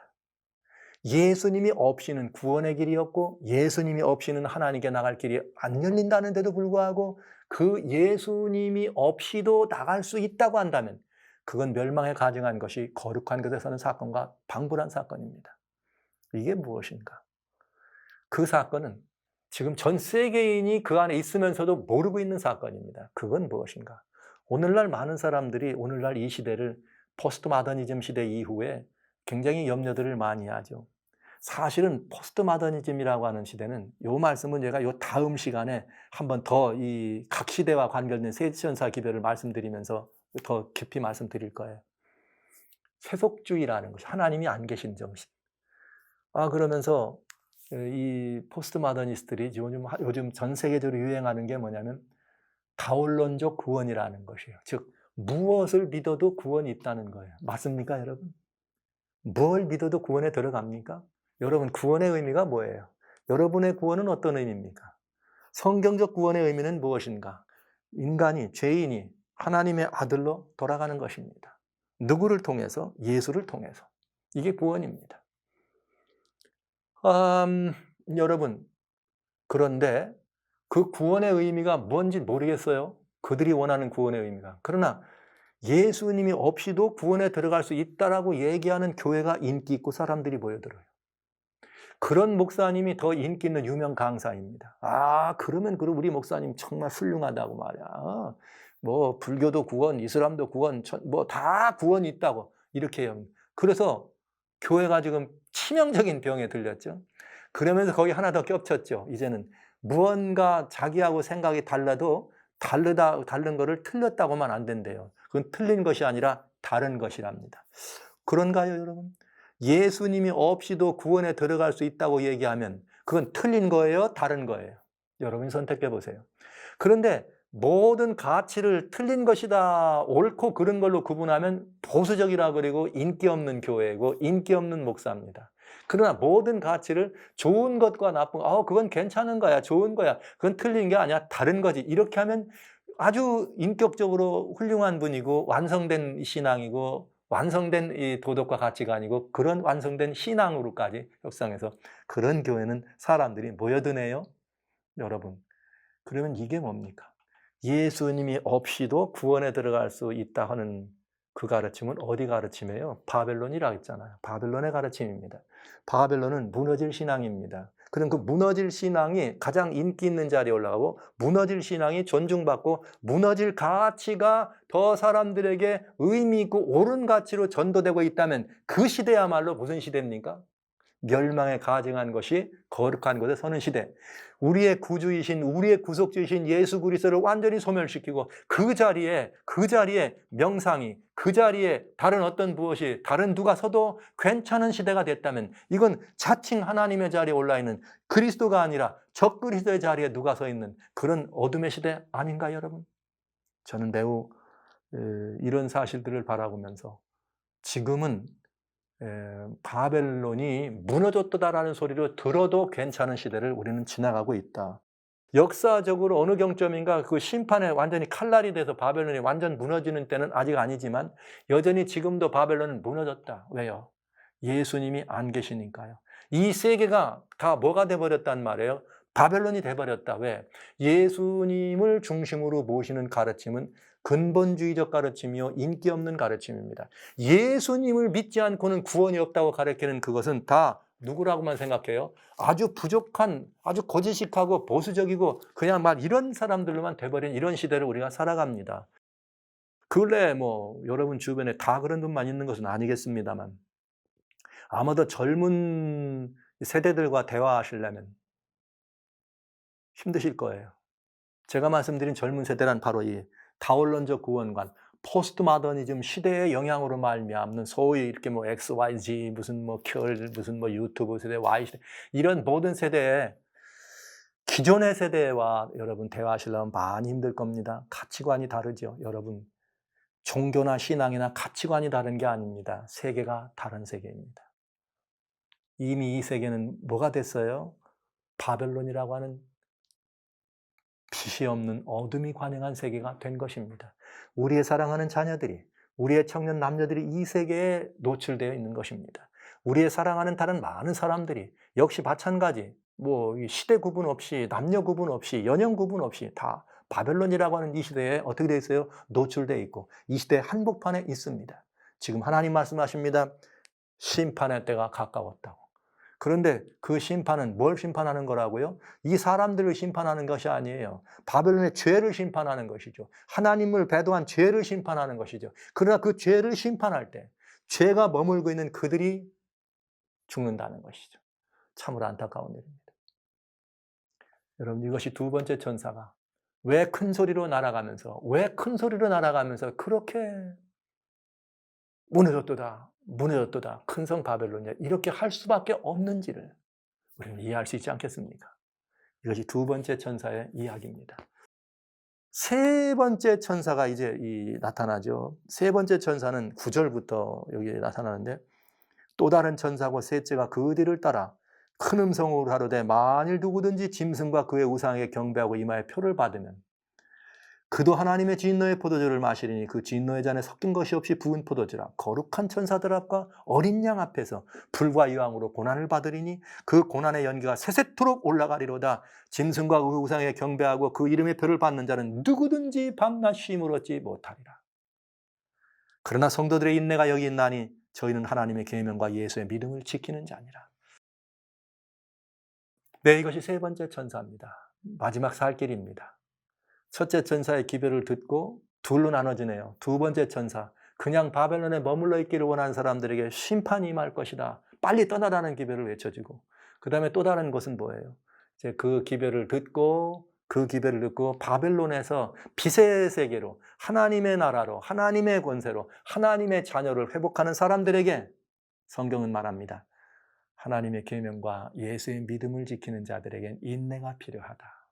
예수님이 없이는 구원의 길이 없고 예수님이 없이는 하나님께 나갈 길이 안 열린다는 데도 불구하고 그 예수님이 없이도 나갈 수 있다고 한다면 그건 멸망에 가증한 것이 거룩한 것에 서는 사건과 방불한 사건입니다. 이게 무엇인가? 그 사건은 지금 전 세계인이 그 안에 있으면서도 모르고 있는 사건입니다. 그건 무엇인가? 오늘날 많은 사람들이 오늘날 이 시대를 포스트 모더니즘 시대 이후에 굉장히 염려들을 많이 하죠. 사실은 포스트 모더니즘이라고 하는 시대는, 요 말씀은 제가 요 다음 시간에 한번 더 이 각 시대와 관련된 세시연사 기별을 말씀드리면서 더 깊이 말씀드릴 거예요. 세속주의라는 것이 하나님이 안 계신 정신. 그러면서 이 포스트 모더니스트들이 요즘 전 세계적으로 유행하는 게 뭐냐면 다원론적 구원이라는 것이에요. 즉 무엇을 믿어도 구원이 있다는 거예요. 맞습니까, 여러분? 뭘 믿어도 구원에 들어갑니까? 여러분, 구원의 의미가 뭐예요? 여러분의 구원은 어떤 의미입니까? 성경적 구원의 의미는 무엇인가? 인간이, 죄인이 하나님의 아들로 돌아가는 것입니다. 누구를 통해서? 예수를 통해서. 이게 구원입니다. 여러분, 그런데 그 구원의 의미가 뭔지 모르겠어요. 그들이 원하는 구원의 의미가. 그러나 예수님이 없이도 구원에 들어갈 수 있다라고 얘기하는 교회가 인기 있고 사람들이 모여들어요. 그런 목사님이 더 인기 있는 유명 강사입니다. 그러면 우리 목사님 정말 훌륭하다고 말이야. 뭐 불교도 구원, 이슬람도 구원, 뭐 다 구원이 있다고 이렇게 해요. 그래서 교회가 지금 치명적인 병에 들렸죠. 그러면서 거기 하나 더 겹쳤죠. 이제는 무언가 자기하고 생각이 달라도 다른 거를 틀렸다고만 안 된대요. 그건 틀린 것이 아니라 다른 것이랍니다. 그런가요, 여러분? 예수님이 없이도 구원에 들어갈 수 있다고 얘기하면 그건 틀린 거예요? 다른 거예요? 여러분이 선택해 보세요. 그런데 모든 가치를 틀린 것이다, 옳고 그른 걸로 구분하면 보수적이라 그리고 인기 없는 교회고 인기 없는 목사입니다. 그러나 모든 가치를 좋은 것과 나쁜 것, 그건 괜찮은 거야, 좋은 거야, 그건 틀린 게 아니야, 다른 거지, 이렇게 하면 아주 인격적으로 훌륭한 분이고 완성된 신앙이고 완성된 이 도덕과 가치관이고 그런 완성된 신앙으로까지 협상해서 그런 교회는 사람들이 모여드네요. 여러분, 그러면 이게 뭡니까? 예수님이 없이도 구원에 들어갈 수 있다 하는 그 가르침은 어디 가르침이에요? 바벨론이라고 했잖아요. 바벨론의 가르침입니다. 바벨론은 무너질 신앙입니다. 그럼 그 무너질 신앙이 가장 인기 있는 자리에 올라가고 무너질 신앙이 존중받고 무너질 가치가 더 사람들에게 의미 있고 옳은 가치로 전도되고 있다면 그 시대야말로 무슨 시대입니까? 멸망에 가증한 것이 거룩한 곳에 서는 시대. 우리의 구주이신, 우리의 구속주이신 예수 그리스도를 완전히 소멸시키고 그 자리에 명상이, 그 자리에 다른 어떤 무엇이, 다른 누가 서도 괜찮은 시대가 됐다면 이건 자칭 하나님의 자리에 올라있는 그리스도가 아니라 적그리스도의 자리에 누가 서 있는 그런 어둠의 시대 아닌가 여러분? 저는 매우 이런 사실들을 바라보면서 지금은 바벨론이 무너졌다라는 소리를 들어도 괜찮은 시대를 우리는 지나가고 있다. 역사적으로 어느 경점인가 그 심판에 완전히 칼날이 돼서 바벨론이 완전 무너지는 때는 아직 아니지만 여전히 지금도 바벨론은 무너졌다. 왜요? 예수님이 안 계시니까요. 이 세계가 다 뭐가 돼버렸단 말이에요? 바벨론이 돼버렸다. 왜? 예수님을 중심으로 모시는 가르침은 근본주의적 가르침이요, 인기 없는 가르침입니다. 예수님을 믿지 않고는 구원이 없다고 가르치는 그것은 다 누구라고만 생각해요? 아주 부족한, 아주 거짓식하고 보수적이고 그냥 막 이런 사람들로만 돼버린 이런 시대를 우리가 살아갑니다. 근래 여러분 주변에 다 그런 분만 있는 것은 아니겠습니다만 아마도 젊은 세대들과 대화하시려면 힘드실 거예요. 제가 말씀드린 젊은 세대란 바로 이 다원론적 구원관, 포스트 모더니즘 시대의 영향으로 말미암는 소위 이렇게 XYZ 무슨 무슨 유튜브 세대, Y 세대 이런 모든 세대에 기존의 세대와 여러분 대화하시려면 많이 힘들 겁니다. 가치관이 다르죠, 여러분. 종교나 신앙이나 가치관이 다른 게 아닙니다. 세계가 다른 세계입니다. 이미 이 세계는 뭐가 됐어요? 바벨론이라고 하는 빛이 없는 어둠이 관영한 세계가 된 것입니다. 우리의 사랑하는 자녀들이, 우리의 청년 남녀들이 이 세계에 노출되어 있는 것입니다. 우리의 사랑하는 다른 많은 사람들이 역시 마찬가지 시대 구분 없이, 남녀 구분 없이, 연령 구분 없이 다 바벨론이라고 하는 이 시대에 어떻게 되어 있어요? 노출되어 있고 이 시대의 한복판에 있습니다. 지금 하나님 말씀하십니다. 심판의 때가 가까웠다고. 그런데 그 심판은 뭘 심판하는 거라고요? 이 사람들을 심판하는 것이 아니에요. 바벨론의 죄를 심판하는 것이죠. 하나님을 배도한 죄를 심판하는 것이죠. 그러나 그 죄를 심판할 때 죄가 머물고 있는 그들이 죽는다는 것이죠. 참으로 안타까운 일입니다. 여러분, 이것이 두 번째 천사가 왜 큰 소리로 날아가면서 그렇게 무너졌도다 큰 성 바벨론이야 이렇게 할 수밖에 없는지를 우리는 이해할 수 있지 않겠습니까? 이것이 두 번째 천사의 이야기입니다. 세 번째 천사가 이제 나타나죠. 세 번째 천사는 9절부터 여기 나타나는데 또 다른 천사고 셋째가 그 뒤를 따라 큰 음성으로 가로되 만일 누구든지 짐승과 그의 우상에게 경배하고 이마에 표를 받으면 그도 하나님의 진노의 포도주를 마시리니 그 진노의 잔에 섞인 것이 없이 부은 포도주라. 거룩한 천사들 앞과 어린 양 앞에서 불과 유황으로 고난을 받으리니 그 고난의 연기가 세세토록 올라가리로다. 짐승과 그 우상에 경배하고 그 이름의 표를 받는 자는 누구든지 밤낮 쉼을 얻지 못하리라. 그러나 성도들의 인내가 여기 있나니 저희는 하나님의 계명과 예수의 믿음을 지키는 자니라. 네, 이것이 세 번째 천사입니다. 마지막 살 길입니다. 첫째 천사의 기별을 듣고 둘로 나눠지네요. 두 번째 천사, 그냥 바벨론에 머물러 있기를 원하는 사람들에게 심판이 임할 것이다. 빨리 떠나라는 기별을 외쳐주고, 그 다음에 또 다른 것은 뭐예요? 이제 그 기별을 듣고 바벨론에서 빛의 세계로, 하나님의 나라로, 하나님의 권세로, 하나님의 자녀를 회복하는 사람들에게 성경은 말합니다. 하나님의 계명과 예수의 믿음을 지키는 자들에겐 인내가 필요하다.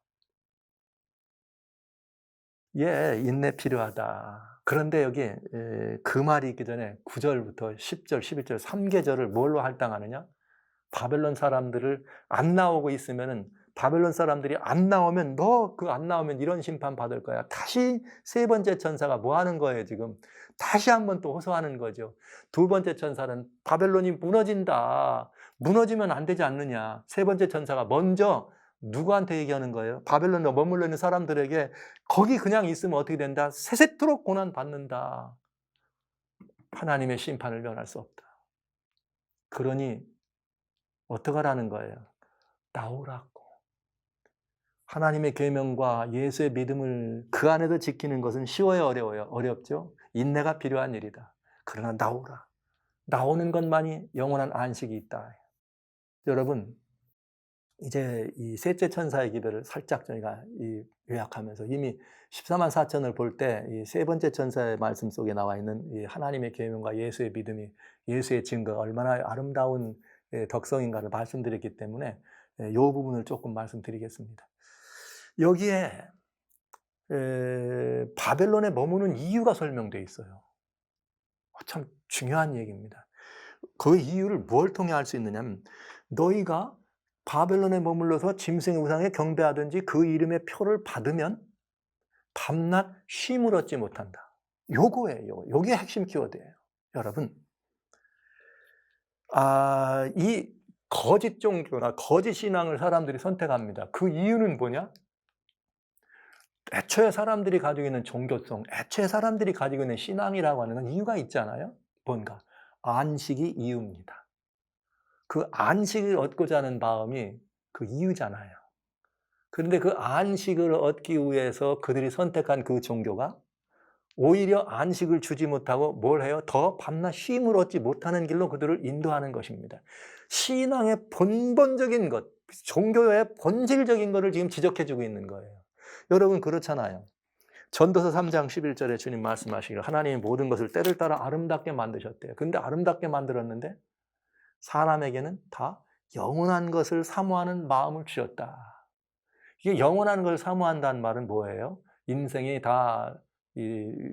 예, 인내 필요하다. 그런데 여기 그 말이 있기 전에 9절부터 10절, 11절 3계절을 뭘로 할당하느냐? 바벨론 사람들을 안 나오고 있으면은 바벨론 사람들이 안 나오면 너 그 안 나오면 이런 심판 받을 거야. 다시 세 번째 천사가 뭐 하는 거예요, 지금? 다시 한번 또 호소하는 거죠. 두 번째 천사는 바벨론이 무너진다. 무너지면 안 되지 않느냐. 세 번째 천사가 먼저 누구한테 얘기하는 거예요? 바벨론에 머물러 있는 사람들에게 거기 그냥 있으면 어떻게 된다? 세세토록 고난 받는다. 하나님의 심판을 면할 수 없다. 그러니 어떡하라는 거예요? 나오라고. 하나님의 계명과 예수의 믿음을 그 안에서 지키는 것은 쉬워요, 어려워요? 어렵죠? 인내가 필요한 일이다. 그러나 나오라. 나오는 것만이 영원한 안식이 있다. 여러분, 이제 이 셋째 천사의 기별을 살짝 저희가 요약하면서 이미 14만 4천을 볼 때 이 세 번째 천사의 말씀 속에 나와 있는 이 하나님의 계명과 예수의 믿음이, 예수의 증거가 얼마나 아름다운 덕성인가를 말씀드렸기 때문에 이 부분을 조금 말씀드리겠습니다. 여기에 바벨론에 머무는 이유가 설명되어 있어요. 참 중요한 얘기입니다. 그 이유를 뭘 통해 알 수 있느냐면, 너희가 바벨론에 머물러서 짐승의 우상에 경배하든지 그 이름의 표를 받으면 밤낮 쉼을 얻지 못한다. 요거예요. 요게 핵심 키워드예요. 여러분, 이 거짓 종교나 거짓 신앙을 사람들이 선택합니다. 그 이유는 뭐냐? 애초에 사람들이 가지고 있는 종교성, 애초에 사람들이 가지고 있는 신앙이라고 하는 건 이유가 있잖아요. 뭔가 안식이 이유입니다. 그 안식을 얻고자 하는 마음이 그 이유잖아요. 그런데 그 안식을 얻기 위해서 그들이 선택한 그 종교가 오히려 안식을 주지 못하고 뭘 해요? 더 밤낮 쉼을 얻지 못하는 길로 그들을 인도하는 것입니다. 신앙의 근본적인 것, 종교의 본질적인 것을 지금 지적해주고 있는 거예요. 여러분 그렇잖아요. 전도서 3장 11절에 주님 말씀하시기를 하나님이 모든 것을 때를 따라 아름답게 만드셨대요. 근데 아름답게 만들었는데 사람에게는 다 영원한 것을 사모하는 마음을 주셨다. 이게 영원한 것을 사모한다는 말은 뭐예요? 인생이 다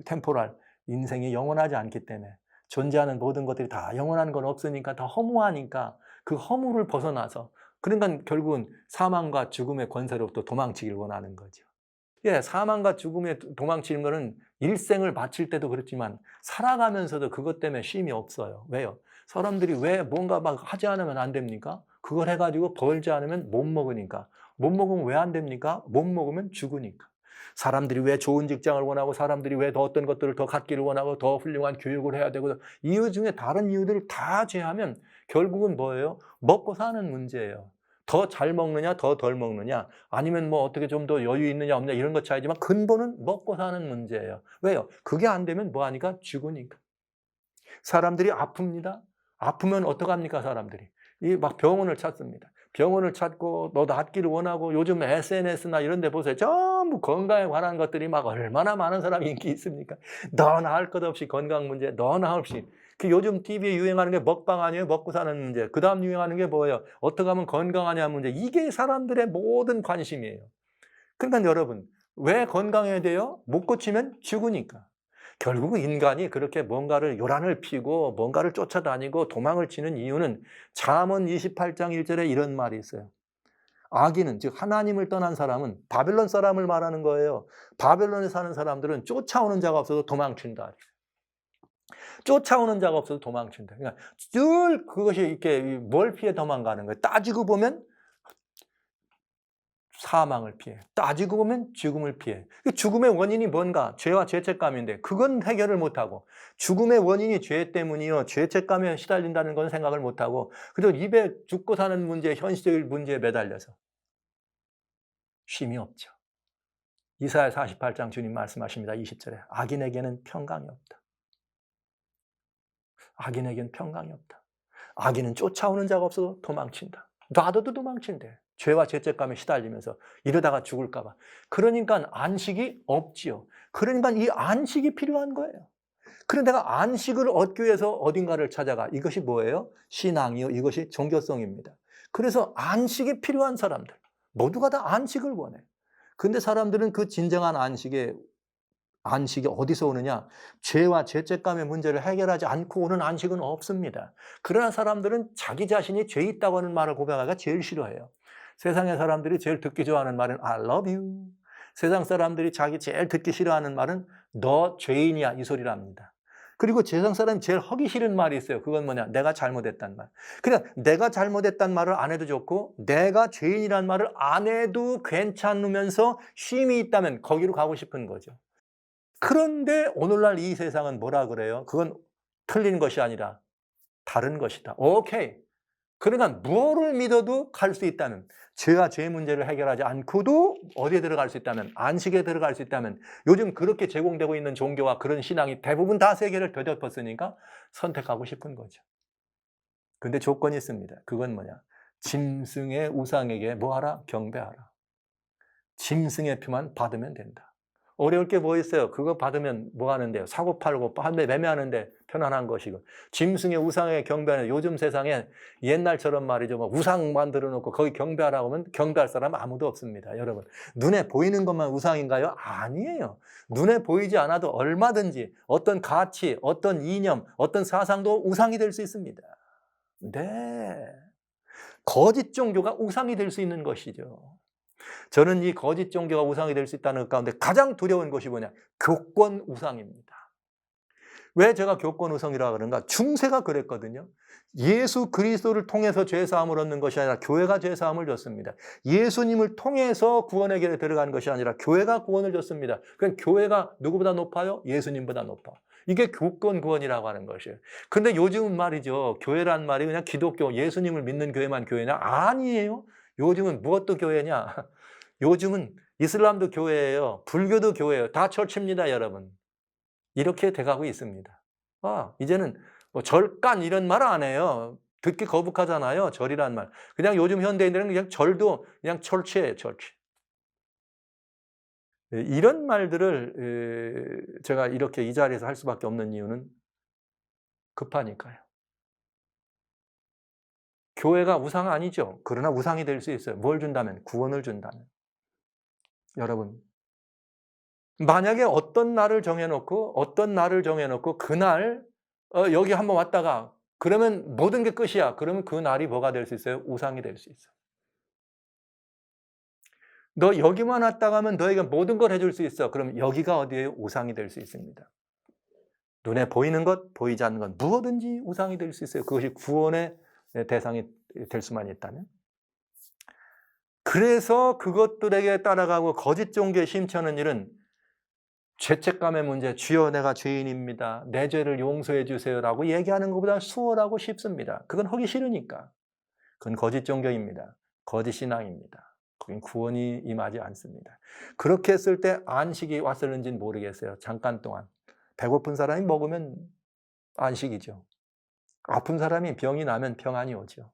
템포랄, 인생이 영원하지 않기 때문에 존재하는 모든 것들이 다 영원한 건 없으니까 다 허무하니까 그 허무를 벗어나서, 그러니까 결국은 사망과 죽음의 권세로부터 도망치길 원하는 거죠. 예, 사망과 죽음에 도망치는 것은 일생을 바칠 때도 그렇지만 살아가면서도 그것 때문에 쉼이 없어요. 왜요? 사람들이 왜 뭔가 막 하지 않으면 안 됩니까? 그걸 해가지고 벌지 않으면 못 먹으니까. 못 먹으면 왜 안 됩니까? 못 먹으면 죽으니까. 사람들이 왜 좋은 직장을 원하고, 사람들이 왜 더 어떤 것들을 더 갖기를 원하고, 더 훌륭한 교육을 해야 되고, 이유 중에 다른 이유들을 다 제하면 결국은 뭐예요? 먹고 사는 문제예요. 더 잘 먹느냐, 더 덜 먹느냐, 아니면 뭐 어떻게 좀 더 여유 있느냐 없느냐 이런 것 차이지만 근본은 먹고 사는 문제예요. 왜요? 그게 안 되면 뭐 하니까? 죽으니까. 사람들이 아픕니다. 아프면 어떡합니까, 사람들이? 막 병원을 찾습니다. 병원을 찾고 너 낫기를 원하고, 요즘 SNS나 이런 데 보세요. 전부 건강에 관한 것들이 막 얼마나 많은 사람이 인기 있습니까? 너나 할 것 없이 건강 문제, 너나 할 없이. 그 요즘 TV에 유행하는 게 먹방 아니에요? 먹고 사는 문제. 그 다음 유행하는 게 뭐예요? 어떻게 하면 건강하냐 문제. 이게 사람들의 모든 관심이에요. 그러니까 여러분, 왜 건강해야 돼요? 못 고치면 죽으니까. 결국 인간이 그렇게 뭔가를 요란을 피고 뭔가를 쫓아다니고 도망을 치는 이유는 잠언 28장 1절에 이런 말이 있어요. 악인은, 즉 하나님을 떠난 사람은, 바벨론 사람을 말하는 거예요. 바벨론에 사는 사람들은 쫓아오는 자가 없어서 도망친다. 쫓아오는 자가 없어서 도망친다. 그러니까 늘 그것이 이렇게 뭘 피해 도망가는 거예요. 따지고 보면 사망을 피해. 따지고 보면 죽음을 피해. 죽음의 원인이 뭔가? 죄와 죄책감인데 그건 해결을 못하고, 죽음의 원인이 죄 때문이요, 죄책감에 시달린다는 건 생각을 못하고, 그래서 입에 죽고 사는 문제, 현실적인 문제에 매달려서 쉼이 없죠. 이사야 48장 주님 말씀하십니다. 20절에 악인에게는 평강이 없다. 악인에게는 평강이 없다. 악인은 쫓아오는 자가 없어서 도망친다. 놔둬도 도망친대. 죄와 죄책감에 시달리면서 이러다가 죽을까 봐. 그러니까 안식이 없지요. 그러니까 이 안식이 필요한 거예요. 그런데 내가 안식을 얻기 위해서 어딘가를 찾아가. 이것이 뭐예요? 신앙이요. 이것이 종교성입니다. 그래서 안식이 필요한 사람들, 모두가 다 안식을 원해. 근데 사람들은 그 진정한 안식이 어디서 오느냐? 죄와 죄책감의 문제를 해결하지 않고 오는 안식은 없습니다. 그러나 사람들은 자기 자신이 죄 있다고 하는 말을 고백하기가 제일 싫어해요. 세상의 사람들이 제일 듣기 좋아하는 말은 I love you. 세상 사람들이 자기 제일 듣기 싫어하는 말은 너 죄인이야, 이 소리랍니다. 그리고 세상 사람이 제일 하기 싫은 말이 있어요. 그건 뭐냐? 내가 잘못했단 말. 그냥 내가 잘못했단 말을 안 해도 좋고 내가 죄인이란 말을 안 해도 괜찮으면서 쉼이 있다면 거기로 가고 싶은 거죠. 그런데 오늘날 이 세상은 뭐라 그래요? 그건 틀린 것이 아니라 다른 것이다. 오케이. 그러니까 무엇을 믿어도 갈 수 있다면, 죄와 죄 문제를 해결하지 않고도 어디에 들어갈 수 있다면, 안식에 들어갈 수 있다면, 요즘 그렇게 제공되고 있는 종교와 그런 신앙이 대부분 다 세계를 되덮었으니까 선택하고 싶은 거죠. 근데 조건이 있습니다. 그건 뭐냐? 짐승의 우상에게 뭐하라? 경배하라. 짐승의 표만 받으면 된다. 어려울 게 뭐 있어요? 그거 받으면 뭐 하는데요? 사고 팔고 매매하는데 편안한 것이고. 짐승의 우상에 경배하는 요즘 세상에 옛날처럼 말이죠. 뭐 우상 만들어 놓고 거기 경배하라고 하면 경배할 사람 아무도 없습니다. 여러분. 눈에 보이는 것만 우상인가요? 아니에요. 눈에 보이지 않아도 얼마든지 어떤 가치, 어떤 이념, 어떤 사상도 우상이 될 수 있습니다. 네. 거짓 종교가 우상이 될 수 있는 것이죠. 저는 이 거짓 종교가 우상이 될 수 있다는 것 가운데 가장 두려운 것이 뭐냐? 교권 우상입니다. 왜 제가 교권 우상이라고 그러는가? 중세가 그랬거든요. 예수 그리스도를 통해서 죄사함을 얻는 것이 아니라 교회가 죄사함을 줬습니다. 예수님을 통해서 구원의 길에 들어가는 것이 아니라 교회가 구원을 줬습니다. 그럼 교회가 누구보다 높아요? 예수님보다 높아. 이게 교권 구원이라고 하는 것이에요. 근데 요즘은 말이죠. 교회란 말이 그냥 기독교, 예수님을 믿는 교회만 교회냐? 아니에요. 요즘은 무엇도 교회냐? 요즘은 이슬람도 교회예요. 불교도 교회예요. 다 철치입니다, 여러분. 이렇게 돼가고 있습니다. 이제는 뭐 절간 이런 말 안 해요. 듣기 거북하잖아요. 절이란 말. 그냥 요즘 현대인들은 그냥 절도 그냥 철치예요, 철치. 이런 말들을 제가 이렇게 이 자리에서 할 수밖에 없는 이유는 급하니까요. 교회가 우상 아니죠. 그러나 우상이 될 수 있어요. 뭘 준다면? 구원을 준다면. 여러분, 만약에 어떤 날을 정해놓고 그날 여기 한번 왔다가 그러면 모든 게 끝이야. 그러면 그 날이 뭐가 될 수 있어요? 우상이 될 수 있어요. 너 여기만 왔다 가면 너에게 모든 걸 해줄 수 있어. 그럼 여기가 어디예요? 우상이 될 수 있습니다. 눈에 보이는 것, 보이지 않는 것 무엇든지 우상이 될 수 있어요. 그것이 구원의 대상이 될 수만 있다면. 그래서 그것들에게 따라가고 거짓 종교에 심취하는 일은 죄책감의 문제, 주여 내가 죄인입니다. 내 죄를 용서해 주세요라고 얘기하는 것보다 수월하고 쉽습니다. 그건 하기 싫으니까. 그건 거짓 종교입니다. 거짓 신앙입니다. 거긴 구원이 임하지 않습니다. 그렇게 했을 때 안식이 왔을는지는 모르겠어요. 잠깐 동안. 배고픈 사람이 먹으면 안식이죠. 아픈 사람이 병이 나면 평안이 오죠.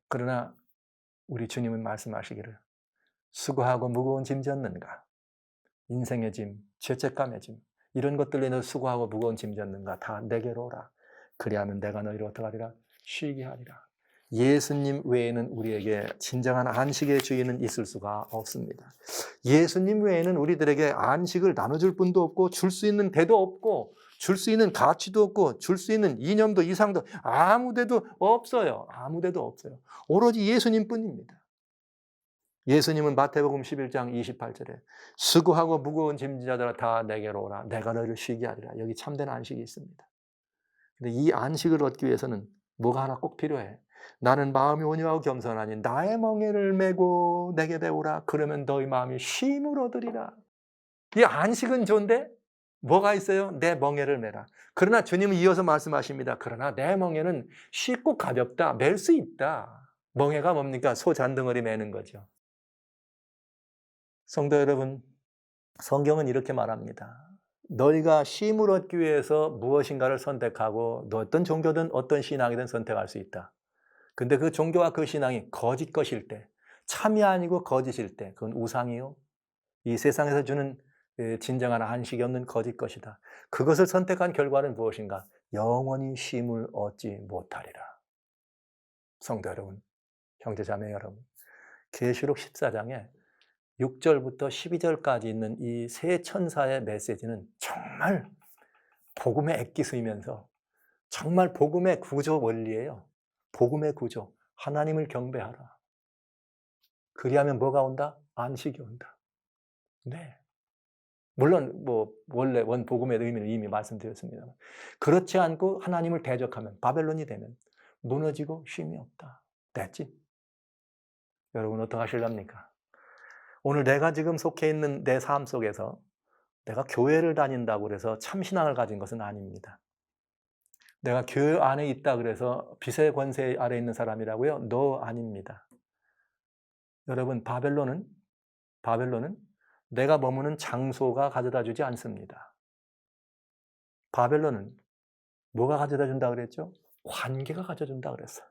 그러나 우리 주님은 말씀하시기를 수고하고 무거운 짐 졌는가? 인생의 짐, 죄책감의 짐, 이런 것들로 인해서 수고하고 무거운 짐 졌는가? 다 내게로 오라. 그리하면 내가 너희를 어떡하리라? 쉬게 하리라. 예수님 외에는 우리에게 진정한 안식의 주인은 있을 수가 없습니다. 예수님 외에는 우리들에게 안식을 나눠줄 분도 없고 줄 수 있는 데도 없고 줄 수 있는 가치도 없고 줄 수 있는 이념도 이상도 아무 데도 없어요. 아무 데도 없어요. 오로지 예수님뿐입니다. 예수님은 마태복음 11장 28절에 수고하고 무거운 짐자들아 다 내게로 오라. 내가 너희를 쉬게 하리라. 여기 참된 안식이 있습니다. 근데 이 안식을 얻기 위해서는 뭐가 하나 꼭 필요해. 나는 마음이 온유하고 겸손하니 나의 멍에를 메고 내게 배우라. 그러면 너희 마음이 쉼을 얻으리라. 이 안식은 좋은데 뭐가 있어요? 내 멍에를 메라. 그러나 주님은 이어서 말씀하십니다. 그러나 내 멍에는 쉽고 가볍다. 멜 수 있다. 멍에가 뭡니까? 소 잔덩어리 매는 거죠. 성도 여러분, 성경은 이렇게 말합니다. 너희가 쉼을 얻기 위해서 무엇인가를 선택하고 어떤 종교든 어떤 신앙이든 선택할 수 있다. 근데 그 종교와 그 신앙이 거짓 것일 때, 참이 아니고 거짓일 때, 그건 우상이요. 이 세상에서 주는 진정한 안식이 없는 거짓 것이다. 그것을 선택한 결과는 무엇인가? 영원히 쉼을 얻지 못하리라. 성도 여러분, 형제자매 여러분, 계시록 14장에 6절부터 12절까지 있는 이 세 천사의 메시지는 정말 복음의 액기스이면서 정말 복음의 구조 원리예요. 복음의 구조. 하나님을 경배하라. 그리하면 뭐가 온다? 안식이 온다. 네. 물론 원래 원 복음의 의미를 이미 말씀드렸습니다만, 그렇지 않고 하나님을 대적하면, 바벨론이 되면 무너지고 쉼이 없다. 됐지? 여러분 어떡하실랍니까? 오늘 내가 지금 속해 있는 내 삶 속에서 내가 교회를 다닌다고 그래서 참신앙을 가진 것은 아닙니다. 내가 교회 안에 있다 그래서 빛의 권세 아래 있는 사람이라고요? No, 아닙니다. 여러분, 바벨론은 내가 머무는 장소가 가져다 주지 않습니다. 바벨론은 뭐가 가져다 준다 그랬죠? 관계가 가져준다 그랬어요.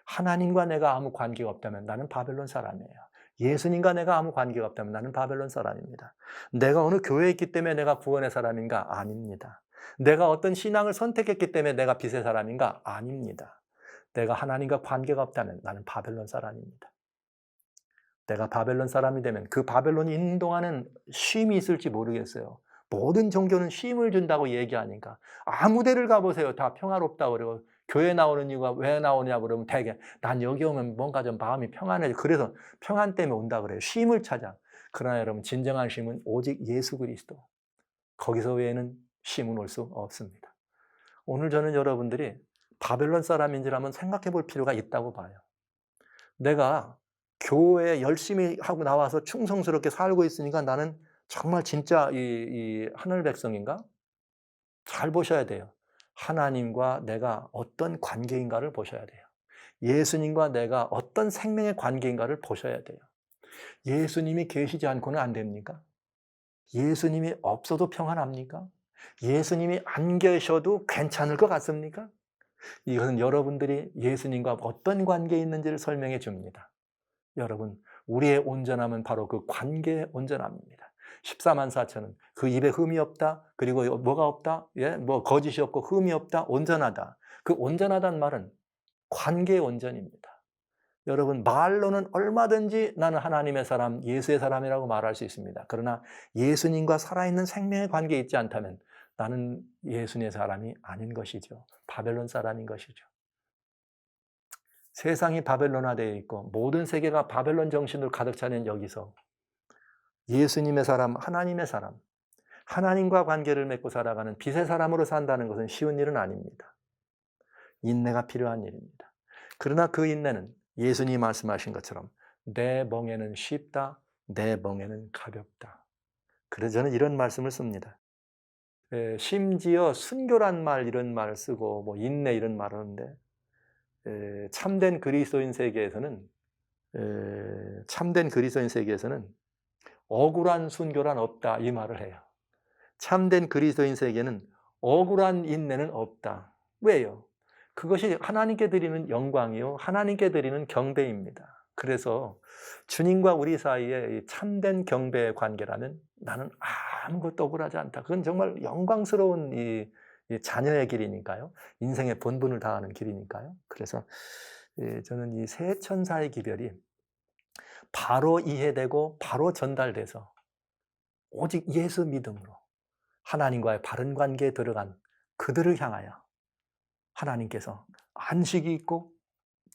하나님과 내가 아무 관계가 없다면 나는 바벨론 사람이에요. 예수님과 내가 아무 관계가 없다면 나는 바벨론 사람입니다. 내가 어느 교회에 있기 때문에 내가 구원의 사람인가? 아닙니다. 내가 어떤 신앙을 선택했기 때문에 내가 빛의 사람인가? 아닙니다. 내가 하나님과 관계가 없다면 나는 바벨론 사람입니다. 내가 바벨론 사람이 되면 그 바벨론이 있는 동안은 쉼이 있을지 모르겠어요. 모든 종교는 쉼을 준다고 얘기하니까 아무 데를 가보세요. 다 평화롭다고 그러고, 교회 나오는 이유가 왜 나오냐 그러면 대개 난 여기 오면 뭔가 좀 마음이 평안해져. 그래서 평안 때문에 온다 그래요. 쉼을 찾아. 그러나 여러분, 진정한 쉼은 오직 예수 그리스도. 거기서 외에는 쉼은 올 수 없습니다. 오늘 저는 여러분들이 바벨론 사람인지를 한번 생각해 볼 필요가 있다고 봐요. 내가 교회에 열심히 하고 나와서 충성스럽게 살고 있으니까 나는 정말 진짜 이 하늘 백성인가? 잘 보셔야 돼요. 하나님과 내가 어떤 관계인가를 보셔야 돼요. 예수님과 내가 어떤 생명의 관계인가를 보셔야 돼요. 예수님이 계시지 않고는 안 됩니까? 예수님이 없어도 평안합니까? 예수님이 안 계셔도 괜찮을 것 같습니까? 이것은 여러분들이 예수님과 어떤 관계에 있는지를 설명해 줍니다. 여러분, 우리의 온전함은 바로 그 관계의 온전함입니다. 14만 4천은 그 입에 흠이 없다. 그리고 뭐가 없다? 거짓이 없고 흠이 없다. 온전하다. 그 온전하다는 말은 관계의 온전입니다. 여러분, 말로는 얼마든지 나는 하나님의 사람, 예수의 사람이라고 말할 수 있습니다. 그러나 예수님과 살아있는 생명의 관계에 있지 않다면 나는 예수님의 사람이 아닌 것이죠. 바벨론 사람인 것이죠. 세상이 바벨론화되어 있고 모든 세계가 바벨론 정신으로 가득 차는 여기서 예수님의 사람, 하나님의 사람, 하나님과 관계를 맺고 살아가는 빛의 사람으로 산다는 것은 쉬운 일은 아닙니다. 인내가 필요한 일입니다. 그러나 그 인내는 예수님이 말씀하신 것처럼 내 멍에는 쉽다, 내 멍에는 가볍다. 그래서 저는 이런 말씀을 씁니다. 심지어 순교란 말, 이런 말을 쓰고 인내 이런 말을 하는데, 참된 그리스도인 세계에서는 억울한 순교란 없다, 이 말을 해요. 참된 그리스도인 세계는 억울한 인내는 없다. 왜요? 그것이 하나님께 드리는 영광이요, 하나님께 드리는 경배입니다. 그래서 주님과 우리 사이에 참된 경배의 관계라면 나는 아무것도 억울하지 않다. 그건 정말 영광스러운 이 자녀의 길이니까요. 인생의 본분을 다하는 길이니까요. 그래서 저는 이 세 천사의 기별이 바로 이해되고 바로 전달돼서 오직 예수 믿음으로 하나님과의 바른 관계에 들어간 그들을 향하여 하나님께서 안식이 있고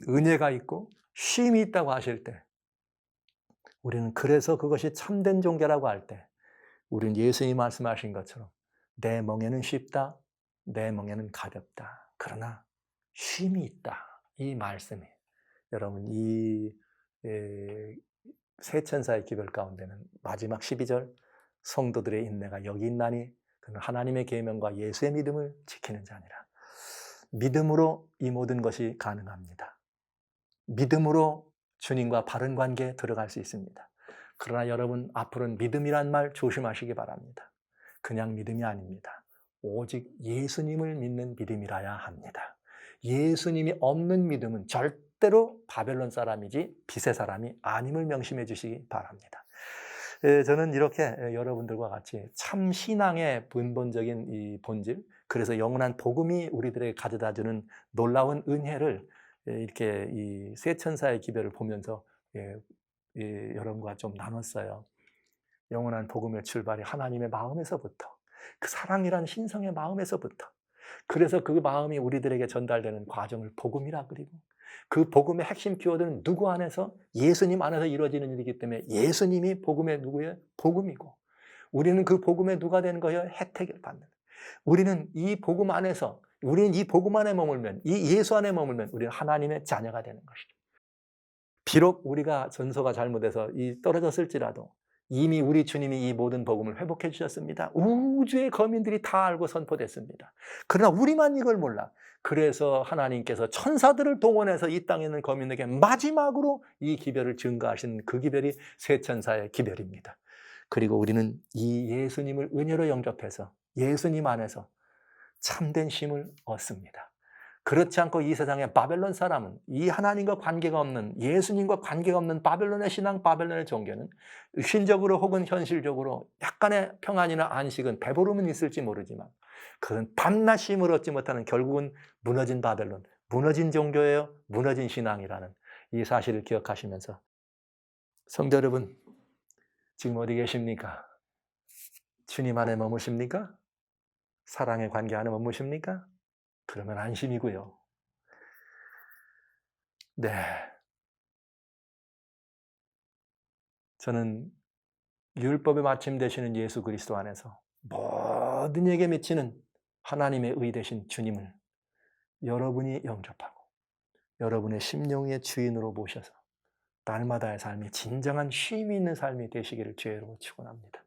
은혜가 있고 쉼이 있다고 하실 때, 우리는 그래서 그것이 참된 종교라고 할 때 우리는 예수님이 말씀하신 것처럼 내 멍에는 쉽다, 내 멍에는 가볍다. 그러나 쉼이 있다. 이 말씀이, 여러분, 이 세 천사의 기별 가운데는 마지막 12절 성도들의 인내가 여기 있나니 그는 하나님의 계명과 예수의 믿음을 지키는 자니라. 믿음으로 이 모든 것이 가능합니다. 믿음으로 주님과 바른 관계에 들어갈 수 있습니다. 그러나 여러분, 앞으로는 믿음이란 말 조심하시기 바랍니다. 그냥 믿음이 아닙니다. 오직 예수님을 믿는 믿음이라야 합니다. 예수님이 없는 믿음은 절대로 바벨론 사람이지 빛의 사람이 아님을 명심해 주시기 바랍니다. 저는 이렇게 여러분들과 같이 참 신앙의 근본적인 이 본질, 그래서 영원한 복음이 우리들에게 가져다주는 놀라운 은혜를 이렇게 이 세 천사의 기별을 보면서 예, 여러분과 좀 나눴어요. 영원한 복음의 출발이 하나님의 마음에서부터, 그 사랑이란 신성의 마음에서부터, 그래서 그 마음이 우리들에게 전달되는 과정을 복음이라 그리고, 그 복음의 핵심 키워드는 누구 안에서? 예수님 안에서 이루어지는 일이기 때문에 예수님이 복음의 누구예요? 복음이고, 우리는 그 복음의 누가 되는 거예요? 혜택을 받는. 우리는 이 복음 안에서, 우리는 이 복음 안에 머물면, 이 예수 안에 머물면 우리는 하나님의 자녀가 되는 것이죠. 비록 우리가 전소가 잘못해서 떨어졌을지라도 이미 우리 주님이 이 모든 복음을 회복해 주셨습니다. 우주의 거민들이 다 알고 선포됐습니다. 그러나 우리만 이걸 몰라. 그래서 하나님께서 천사들을 동원해서 이 땅에 있는 거민에게 마지막으로 이 기별을 증거하신 그 기별이 세 천사의 기별입니다. 그리고 우리는 이 예수님을 은혜로 영접해서 예수님 안에서 참된 쉼을 얻습니다. 그렇지 않고 이 세상의 바벨론 사람은, 이 하나님과 관계가 없는, 예수님과 관계가 없는 바벨론의 신앙, 바벨론의 종교는 신적으로 혹은 현실적으로 약간의 평안이나 안식은, 배부름은 있을지 모르지만 그건 밤낮 쉼을 얻지 못하는, 결국은 무너진 바벨론, 무너진 종교예요. 무너진 신앙이라는 이 사실을 기억하시면서, 성도 여러분, 지금 어디 계십니까? 주님 안에 머무십니까? 사랑의 관계 안에 머무십니까? 그러면 안심이고요. 네. 저는 율법의 마침 되시는 예수 그리스도 안에서 모든 에게 미치는 하나님의 의 되신 주님을 여러분이 영접하고 여러분의 심령의 주인으로 모셔서 날마다의 삶이 진정한 쉼이 있는 삶이 되시기를 주의 이름으로 축원합니다.